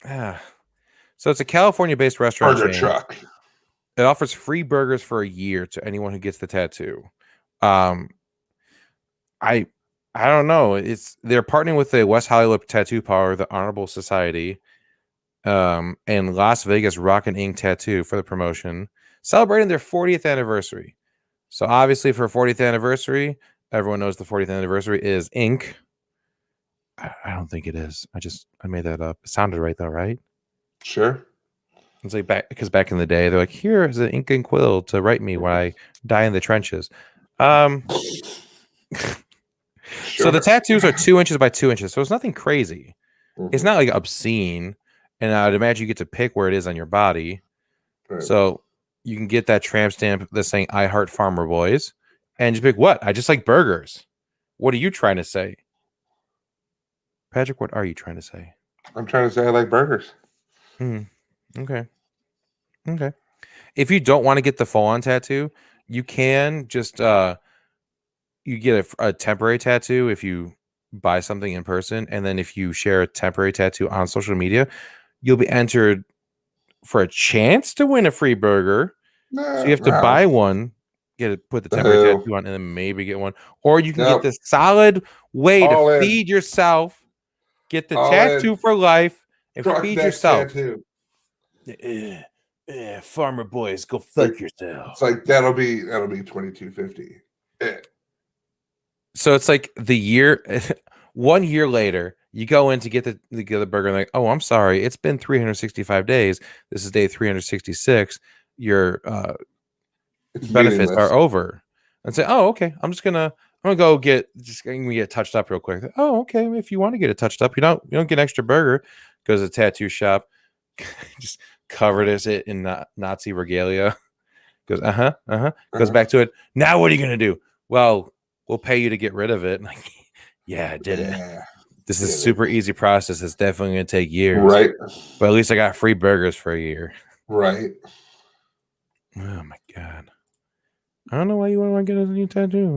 so it's a California-based restaurant burger chain. Truck. It offers free burgers for a year to anyone who gets the tattoo. I don't know. They're partnering with the West Hollywood Tattoo Parlor, the Honorable Society, and Las Vegas Rock and Ink Tattoo for the promotion, celebrating their 40th anniversary. So obviously for 40th anniversary, everyone knows the 40th anniversary is ink. I don't think it is. I made that up. It sounded right though, right? Sure. It's like back in the day, they're like, here is an ink and quill to write me when I die in the trenches. So the tattoos are 2 inches by 2 inches, so it's nothing crazy. It's not like obscene, and I'd imagine you get to pick where it is on your body. Right. So you can get that tramp stamp that's saying "I heart farmer boys," and just be like, "What? I just like burgers." What are you trying to say, Patrick? What are you trying to say? I'm trying to say I like burgers. Okay. Okay. If you don't want to get the full-on tattoo, you can just you get a temporary tattoo if you buy something in person, and then if you share a temporary tattoo on social media, you'll be entered for a chance to win a free burger. So you have to No. buy one, put the temporary Boo. tattoo on, and then maybe get one, or you can get Nope. the solid way to All in. feed yourself, get the All in. tattoo for life, and Truck feed neck yourself. tattoo. Farmer boys, go Like, yourself. it's like that'll be $22.50. So it's like the year, 1 year later, you go in to get the burger, and like, oh, I'm sorry, it's been 365 days. This is day 366. Your It's benefits meaningless. are over. And say, oh, okay, I'm gonna go get touched up real quick. Oh, okay, if you want to get it touched up, you don't get an extra burger. Goes to the tattoo shop, just covered it in Nazi regalia. Goes, goes back to it. Now what are you gonna do? Well, we'll pay you to get rid of it. Like, yeah, I did it. This is a super easy process. It's definitely gonna take years. Right. But at least I got free burgers for a year. Right. Oh my god. I don't know why you want to get a new tattoo.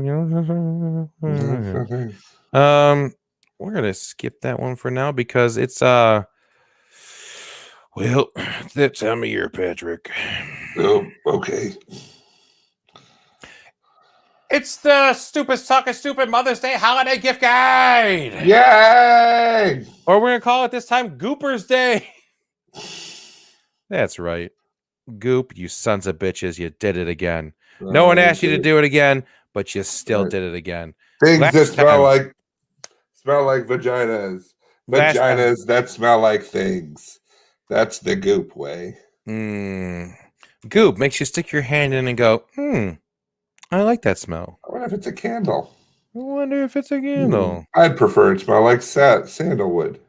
We're gonna skip that one for now because it's well, it's that time of year, Patrick. Oh, okay. It's the stupid Mother's Day holiday gift guide. Yay! Or we're gonna call it this time Gooper's Day. That's right. Goop, you sons of bitches, you did it again. No one asked you to do it again, but you still did it again. Things that smell like vaginas. Vaginas that smell like things. That's the goop way. Goop makes you stick your hand in and go, I like that smell. I wonder if it's a candle. I'd prefer it smell like sandalwood.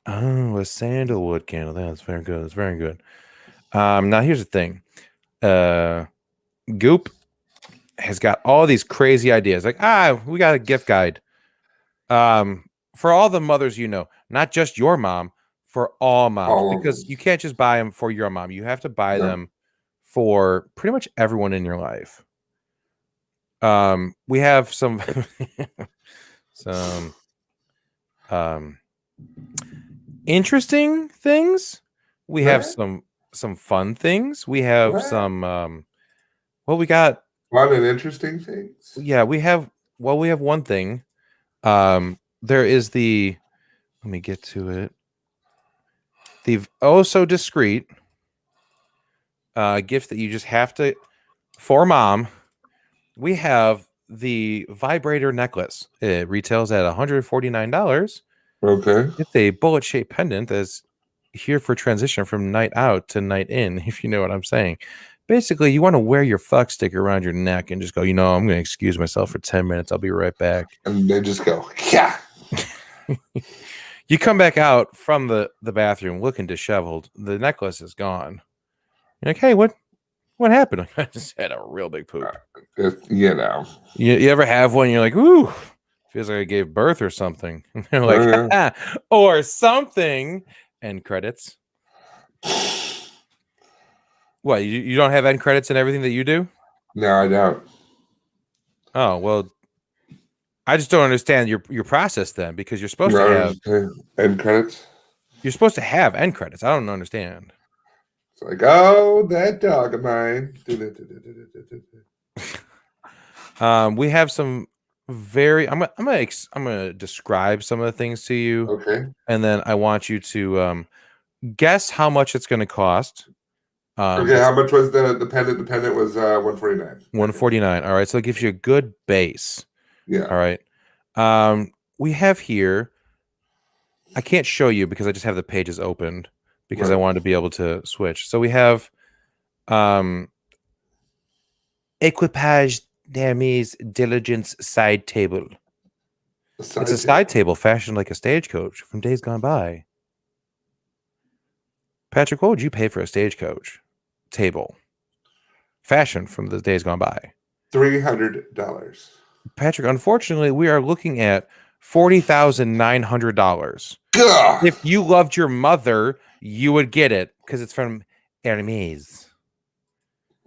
Oh, a sandalwood candle. That's very good. That's very good. Now here's the thing. Goop has got all these crazy ideas. Like, we got a gift guide. For all the mothers, not just your mom, for all moms, because you can't just buy them for your mom. You have to buy them for pretty much everyone in your life. We have some interesting things. We have some fun things. We have some we got fun and interesting things. Yeah, we have one thing. There is let me get to it. The so discreet gift that you just have to, for mom. We have the vibrator necklace. It retails at $149. Okay. It's a bullet-shaped pendant that's here for transition from night out to night in, if you know what I'm saying. Basically, you want to wear your fuck sticker around your neck and just go, I'm going to excuse myself for 10 minutes. I'll be right back. And they just go, yeah. You come back out from the bathroom looking disheveled. The necklace is gone. You're like, hey, what happened? I just had a real big poop. You ever have one? You're like, ooh, feels like I gave birth or something. And they're like, or something. End credits. What, you don't have end credits in everything that you do? No, I don't. Oh, well, I just don't understand your process then, because you're supposed to have end credits. You're supposed to have end credits. I don't understand. It's like, oh, that dog of mine. We have some very. I'm gonna describe some of the things to you. Okay. And then I want you to guess how much it's going to cost. Okay. How much was the pendant? The pendant was $149. $149. All right. So it gives you a good base. Yeah. All right. We have here. I can't show you because I just have the pages opened because I wanted to be able to switch. So we have Equipage d'Hermes Diligence side table. It's a side table fashioned like a stagecoach from days gone by. Patrick, what would you pay for a stagecoach table? fashion from the days gone by. $300. Patrick, unfortunately, we are looking at $40,900. Gah! If you loved your mother, you would get it because it's from Hermes.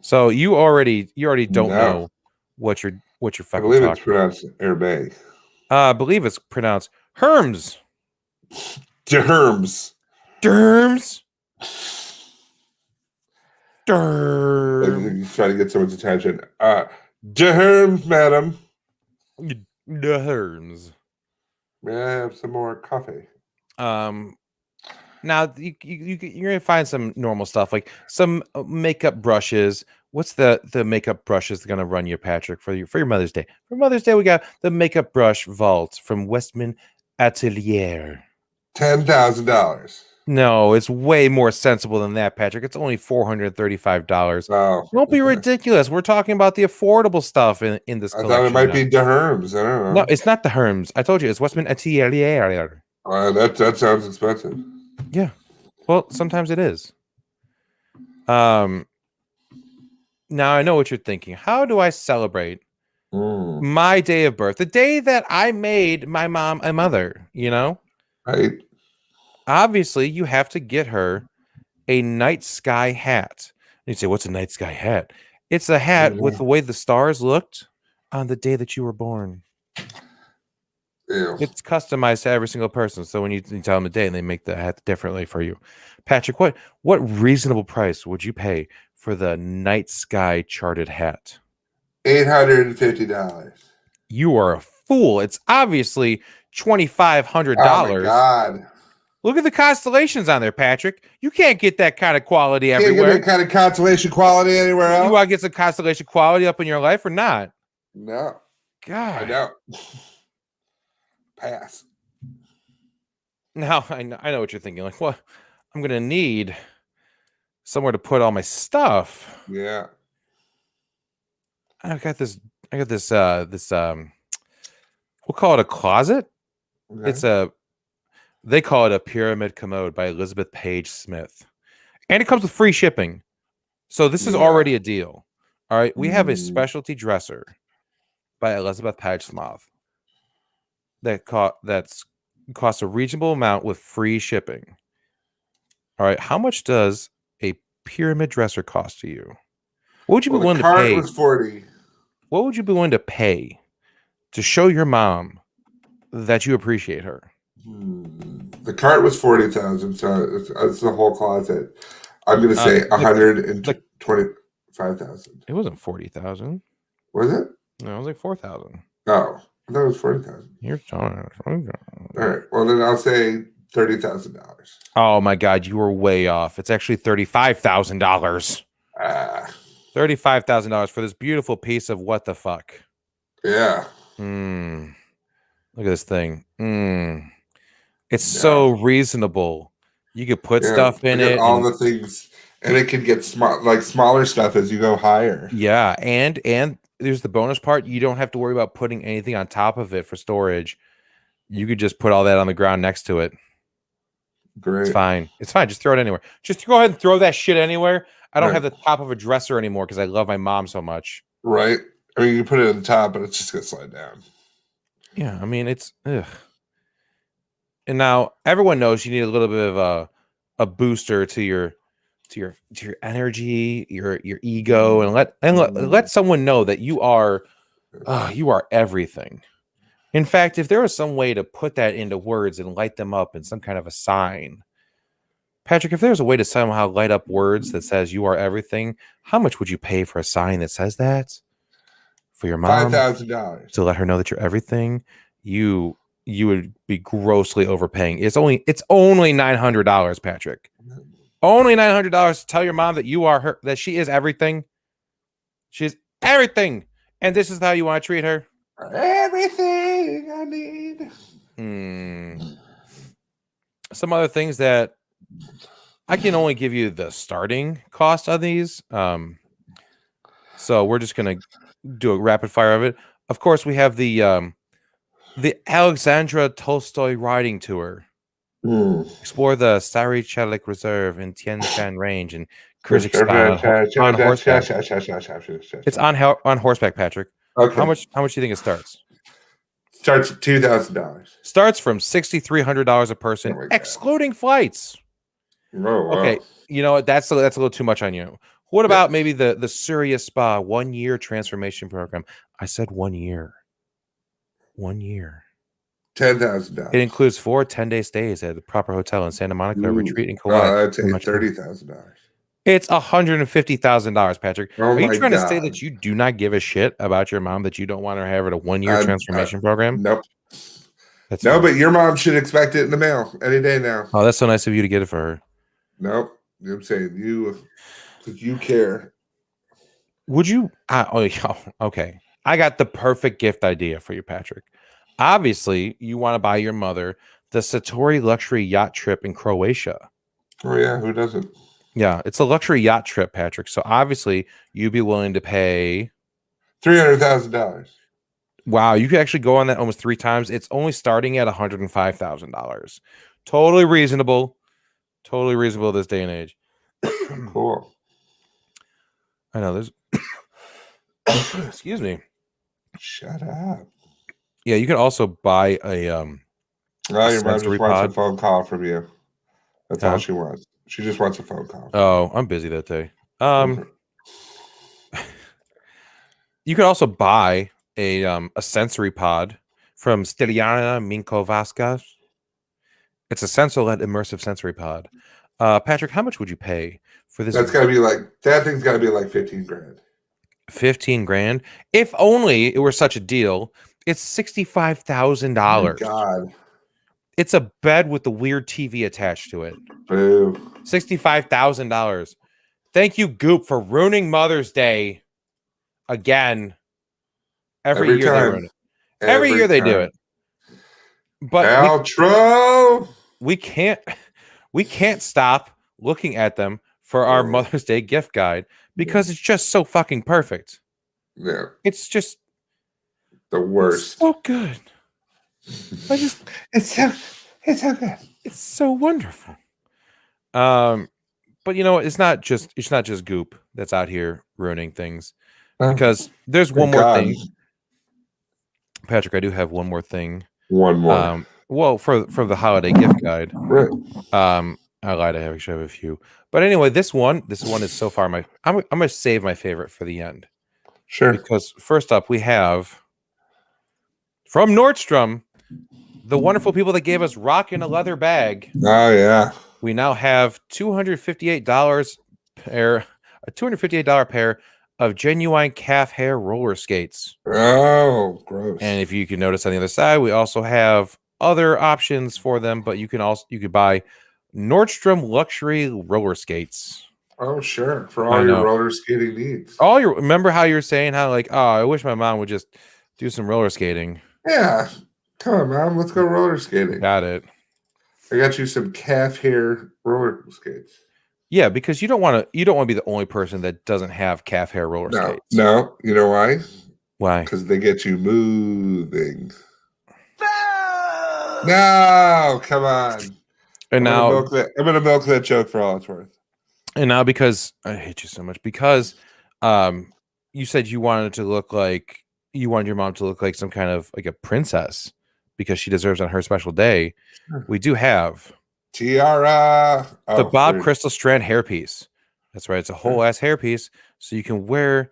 So you already don't No. know what you're I fucking believe it's talking. pronounced Airbag. I believe it's pronounced Herms. Derms. Derms. Derms. He's trying to get someone's attention. Derms, madam. Derms. May I have some more coffee? Now you're gonna find some normal stuff like some makeup brushes. What's the makeup brush is gonna run you, Patrick, for your Mother's Day? For Mother's Day, we got the makeup brush vault from Westman Atelier. $10,000. No, it's way more sensible than that, Patrick. It's only $435. Oh, Don't be okay. ridiculous. We're talking about the affordable stuff in this I collection. thought it might now. be Derms. I don't know. No, it's not the Herms. I told you it's Westman Atelier. That sounds expensive. Yeah. Well, sometimes it is. Now I know what you're thinking. How do I celebrate my day of birth? The day that I made my mom a mother, you know? Right. Obviously, you have to get her a night sky hat. And you say, what's a night sky hat? It's a hat with the way the stars looked on the day that you were born. Ew. It's customized to every single person. So when you tell them the day and they make the hat differently for you. Patrick, what reasonable price would you pay for the night sky charted hat? $850. You are a fool. It's obviously $2,500. Oh my God. Look at the constellations on there, Patrick. You can't get that kind of quality Can't everywhere. get that kind of constellation quality anywhere else. You want to get some constellation quality up in your life or not? No. God. I know. Pass. Now I know what you're thinking. Like, what? I'm gonna need somewhere to put all my stuff. Yeah. I got this. We'll call it a closet. Okay. They call it a pyramid commode by Elizabeth Page Smith, and it comes with free shipping. So this is already a deal. All right, we have a specialty dresser by Elizabeth Page Smith that costs a reasonable amount with free shipping. All right, how much does a pyramid dresser cost to you? What would you be willing to pay? The cart was $40. What would you be willing to pay to show your mom that you appreciate her? The cart was $40,000, so it's the whole closet. I'm going to say $125,000. It wasn't $40,000. Was it? No, it was like $4,000. Oh, I thought it was $40,000. You're telling us. All right. Well, then I'll say $30,000. Oh my God, you were way off. It's actually $35,000. $35,000 for this beautiful piece of what the fuck? Yeah. Look at this thing. It's so reasonable. You could put stuff in it. All the things, and it can get smaller stuff as you go higher. Yeah, and there's the bonus part. You don't have to worry about putting anything on top of it for storage. You could just put all that on the ground next to it. Great. It's fine. It's fine. Just throw it anywhere. Just go ahead and throw that shit anywhere. I don't have the top of a dresser anymore because I love my mom so much. Right. I mean, you can put it at the top, but it's just going to slide down. Yeah, I mean, it's ugh. And now everyone knows you need a little bit of a booster to your energy, your ego, and let someone know that you are everything. In fact, if there was some way to put that into words and light them up in some kind of a sign, Patrick, if there's a way to somehow light up words that says you are everything, how much would you pay for a sign that says that for your mom? $5,000 to let her know that you're everything. You would be grossly overpaying. It's only $900, Patrick. Only $900 to tell your mom that you are her, that she is everything. She's everything, and this is how you want to treat her. Everything I need. Some other things that I can only give you the starting cost of these. So we're just gonna do a rapid fire of it. Of course, we have the Alexandra Tolstoy riding tour. Explore the Sari Chelik Reserve in Tien Shan Range and on horseback. It's on horseback, Patrick. Okay. How much do you think it starts? Starts at $2,000. Starts from $6,300 a person, Oh my God. excluding flights. Oh, wow. Okay, you know what? That's a little too much on you. What about maybe the Surya Spa 1 year transformation program? I said 1 year. 1 year. $10,000. It includes 4 10-day stays at the proper hotel in Santa Monica, retreat in Kauai. I'd say $30,000. It's $150,000, Patrick. Oh Are you my trying to say God. that you do not give a shit about your mom, that you don't want her to have a 1 year transformation program? Nope. That's no, fine. but your mom should expect it in the mail any day now. Oh, that's so nice of you to get it for her. Nope. You know what I'm saying? Because you care. Would you? Okay. I got the perfect gift idea for you, Patrick. Obviously, you want to buy your mother the Satori luxury yacht trip in Croatia. Oh, yeah. Who doesn't? Yeah, it's a luxury yacht trip, Patrick. So obviously, you'd be willing to pay $300,000. Wow, you could actually go on that almost 3 times. It's only starting at $105,000. Totally reasonable. Totally reasonable this day and age. Cool. I know there's excuse me. Shut up. Yeah, you can also buy a your mom just sensory wants pod. a phone call from you. That's all she wants. She just wants a phone call. Oh, I'm busy that day. You could also buy a sensory pod from Stiliana Minko Vasquez. It's a sensor-led immersive sensory pod. Patrick, how much would you pay for this? That's gotta be that thing's gotta be like 15 grand. 15 grand. If only it were such a deal. It's $65,000. God. It's a bed with the weird TV attached to it. Boo. $65,000. Thank you, Goop, for ruining Mother's Day again. Every year they ruin it. Every year they do it. But outro. We can't stop looking at them for our Mother's Day gift guide because it's just so fucking perfect. Yeah. It's just the worst. It's so good. It's so good. It's so wonderful. But you know what? It's not just Goop that's out here ruining things. Because there's one more thing. Patrick, I do have one more thing. One more. Well, for the holiday gift guide. Right. I lied. I actually have a few. But anyway, this one is so far I'm gonna save my favorite for the end. Sure. Because first up we have from Nordstrom, the wonderful people that gave us Rock in a Leather Bag. Oh yeah. We now have $258 pair, a $258 pair of genuine calf hair roller skates. Oh, gross. And if you can notice on the other side, we also have other options for them, but you could buy Nordstrom luxury roller skates. Oh, sure. For all your roller skating needs. Remember how you were saying how I wish my mom would just do some roller skating. Yeah. Come on, Mom. Let's go roller skating. Got it. I got you some calf hair roller skates. Yeah, because you don't want to be the only person that doesn't have calf hair roller skates. No. You know why? Why? Because they get you moving. No, come on. And I'm gonna milk that joke for all it's worth. And now, because I hate you so much, because you said you wanted your mom to look like some kind of like a princess because she deserves on her special day. Sure. We do have tiara, the Bob Crystal Strand hairpiece. That's right, it's a whole ass hairpiece, so you can wear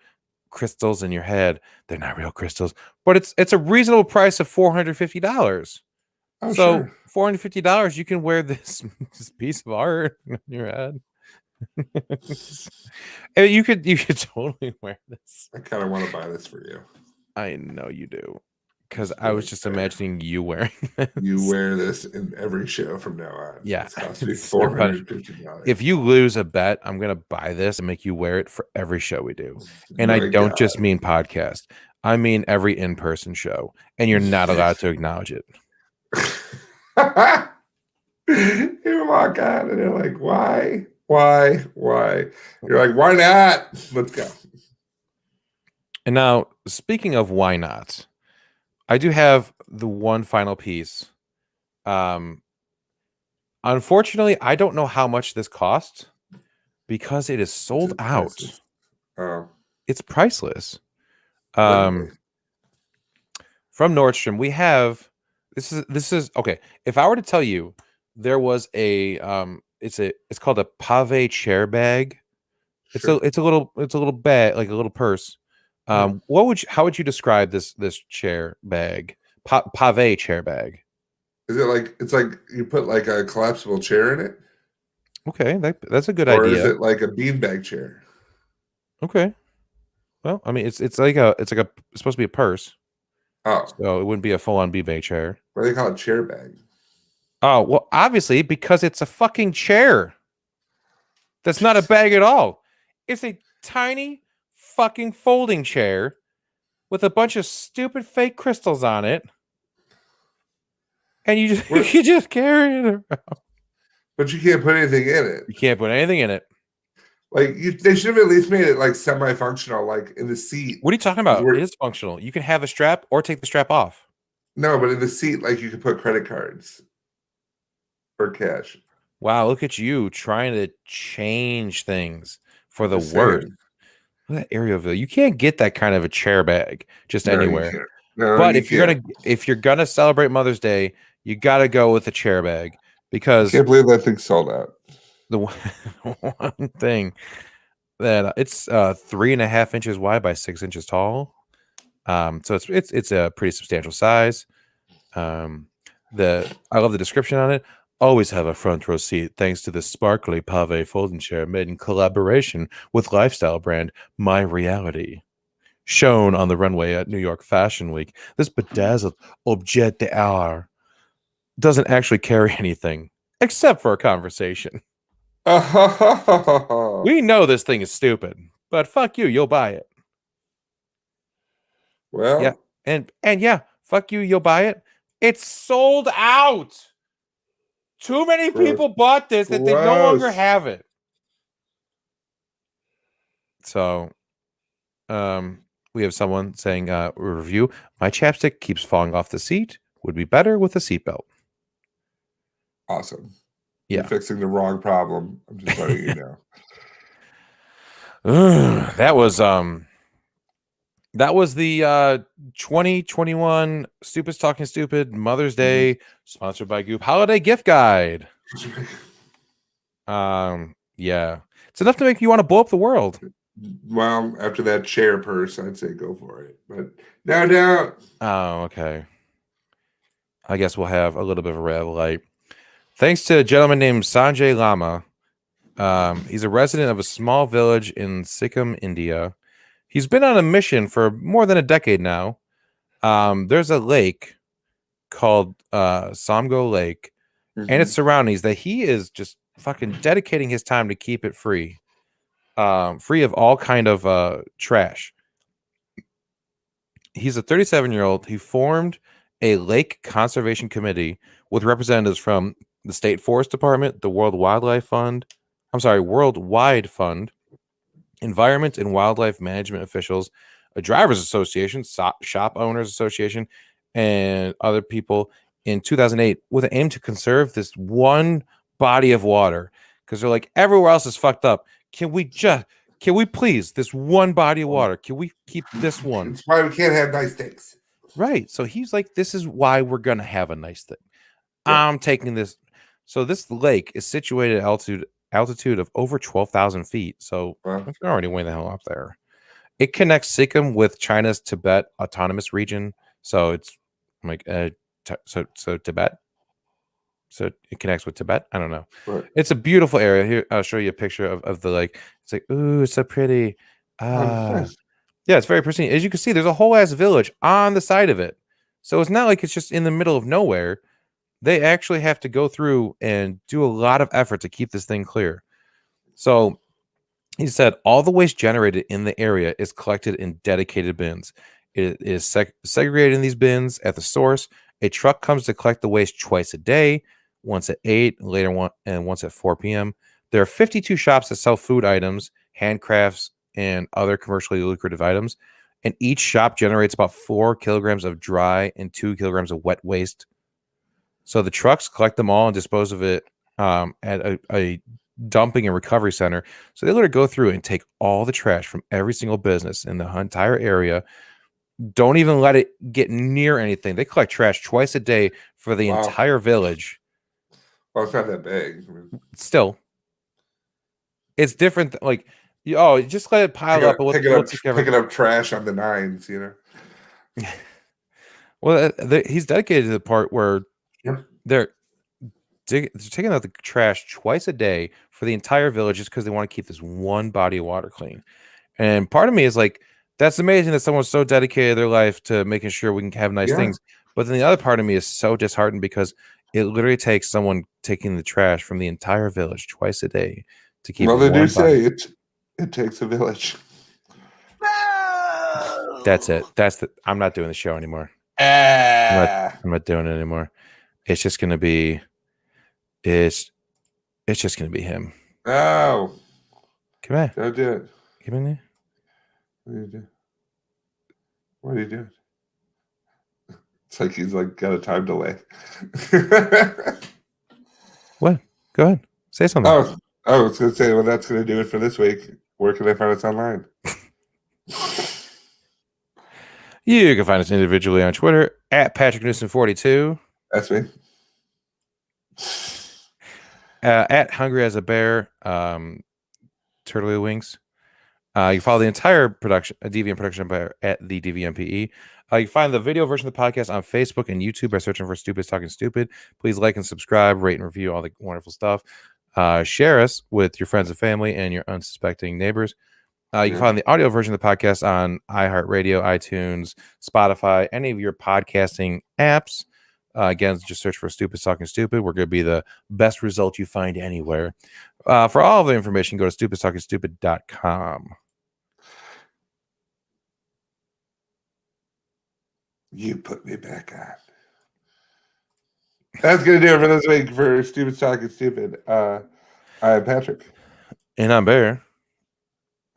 crystals in your head. They're not real crystals, but it's a reasonable price of $450. Oh, so sure. $450, you can wear this piece of art in your head. And you could totally wear this. I kind of want to buy this for you. I know you do, because I was just imagining you wearing this. You wear this in every show from now on. Yeah, it's cost me $450. If you lose a bet, I'm gonna buy this and make you wear it for every show we do. And I don't just mean podcast. I mean every in-person show, and you're not allowed to acknowledge it. You walk out and you're like, why? You're like, why not? Let's go. And now, speaking of why not, I do have the one final piece. Unfortunately, I don't know how much this cost, because it is sold Is it out. priceless? Oh, It's priceless. literally. From Nordstrom, we have this is okay. If I were to tell you there was it's called a pave chair bag. Sure. It's a little bag, like a little purse. Yeah. How would you describe this chair bag? Pave chair bag. Is it like it's like you put like a collapsible chair in it, Okay, that's a good or is idea. it like a beanbag chair? Okay. Well, I mean it's supposed to be a purse, Oh, so it wouldn't be a full on beanbag chair. what do they call it? Chair bag. Oh, well, obviously because it's a fucking chair. That's not a bag at all. It's a tiny fucking folding chair with a bunch of stupid fake crystals on it. And you just What? you just carry it around. But you can't put anything in it. You can't put anything in it. Like they should have at least made it like semi-functional, like in the seat. What are you talking is about? where- It is functional. You can have a strap or take the strap off. No, but in the seat, like you could put credit cards or cash. Wow, look at you trying to change things for the Just worse. saying. Look at that Areaville. You can't get that kind of a chair bag just No, you anywhere. can't. No, But you if you're gonna celebrate Mother's Day, you gotta go with a chair bag I because can't believe that thing sold out. the one thing that it's 3.5 inches wide by 6 inches tall. So it's a pretty substantial size. I love the description on it. Always have a front row seat thanks to the sparkly pave folding chair made in collaboration with lifestyle brand My Reality. Shown on the runway at New York Fashion Week, this bedazzled objet d'art doesn't actually carry anything except for a conversation. We know this thing is stupid, but fuck you, you'll buy it. Yeah, Well, and yeah, fuck you, you'll buy it. It's sold out. Too many Gross. people bought this that they no longer Gross. have it. So, we have someone saying, review. My chapstick keeps falling off the seat. Would be better with a seatbelt. Awesome. Yeah. You're fixing the wrong problem. I'm just letting you know. That was the 2021 Stupid's Talking Stupid Mother's Day sponsored by Goop Holiday Gift Guide. Yeah, it's enough to make you want to blow up the world. Well, after that chair purse, I'd say go for it. But no. Oh, okay. I guess we'll have a little bit of a red light. Thanks to a gentleman named Sanjay Lama. He's a resident of a small village in Sikkim, India. He's been on a mission for more than a decade now. There's a lake called Samgo Lake and its surroundings that he is just fucking dedicating his time to keep it free. Free of all kind of trash. He's a 37-year-old. He formed a lake conservation committee with representatives from the State Forest Department, the Worldwide Fund, Environment and Wildlife Management officials, a drivers association, shop owners association, and other people in 2008 with an aim to conserve this one body of water because they're like everywhere else is fucked up. Can we please this one body of water? Can we keep this one? It's why we can't have nice things. Right. So he's like, this is why we're gonna have a nice thing. Yeah. I'm taking this. So this lake is situated at altitude of over 12,000 feet. So Wow. it's already way the hell up there. It connects Sikkim with China's Tibet Autonomous Region. So it's like so Tibet. So it connects with Tibet. I don't know. Right. It's a beautiful area. Here, I'll show you a picture of the lake. It's like, ooh, it's so pretty. Nice. Yeah, it's very pristine. As you can see, there's a whole ass village on the side of it. So it's not like it's just in the middle of nowhere. They actually have to go through and do a lot of effort to keep this thing clear. So he said all the waste generated in the area is collected in dedicated bins. It is segregated in these bins at the source. A truck comes to collect the waste twice a day, once at 8, once at 4 p.m. There are 52 shops that sell food items, handcrafts, and other commercially lucrative items. And each shop generates about 4 kilograms of dry and 2 kilograms of wet waste. So the trucks collect them all and dispose of it at a dumping and recovery center. So they literally go through and take all the trash from every single business in the entire area. Don't even let it get near anything. They collect trash twice a day for the Wow. entire village. Well, it's not that big. Still, it's different. Like, just let it pile up. Picking up trash on the nines, you know. Well, he's dedicated to the part where Yep. they're taking out the trash twice a day for the entire village just because they want to keep this one body of water clean. And part of me is like, that's amazing that someone's so dedicated their life to making sure we can have nice things. But then the other part of me is so disheartened because it literally takes someone taking the trash from the entire village twice a day to keep. Well, they do say it takes a village. That's it. I'm not doing the show anymore. I'm not doing it anymore. It's just gonna be. It's just gonna be him. Oh, come on! Don't do it. Come in there. What are you doing? What are you doing? It's like he's like got a time delay. What? Go ahead. Say something. Oh, I was gonna say, well, that's gonna do it for this week. Where can I find us online? You can find us individually on Twitter at Patrick Newsom 42. That's me. At Hungry as a Bear, Turtley Wings. You can follow the entire production, Deviant Production Empire at the DVMPE. You can find the video version of the podcast on Facebook and YouTube by searching for Stupid Talking Stupid. Please like and subscribe, rate and review, all the wonderful stuff. Share us with your friends and family and your unsuspecting neighbors. You can find the audio version of the podcast on iHeartRadio, iTunes, Spotify, any of your podcasting apps. Again, just search for Stupid Talking Stupid. We're going to be the best result you find anywhere. For all of the information, go to stupidtalkingstupid.com. You put me back on. That's going to do it for this week for Stupid Talking Stupid. I'm Patrick. And I'm Bear.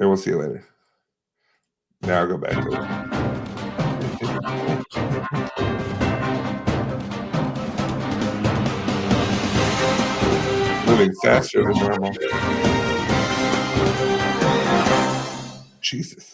And we'll see you later. Now I'll go back to it. Moving faster than normal. Jesus.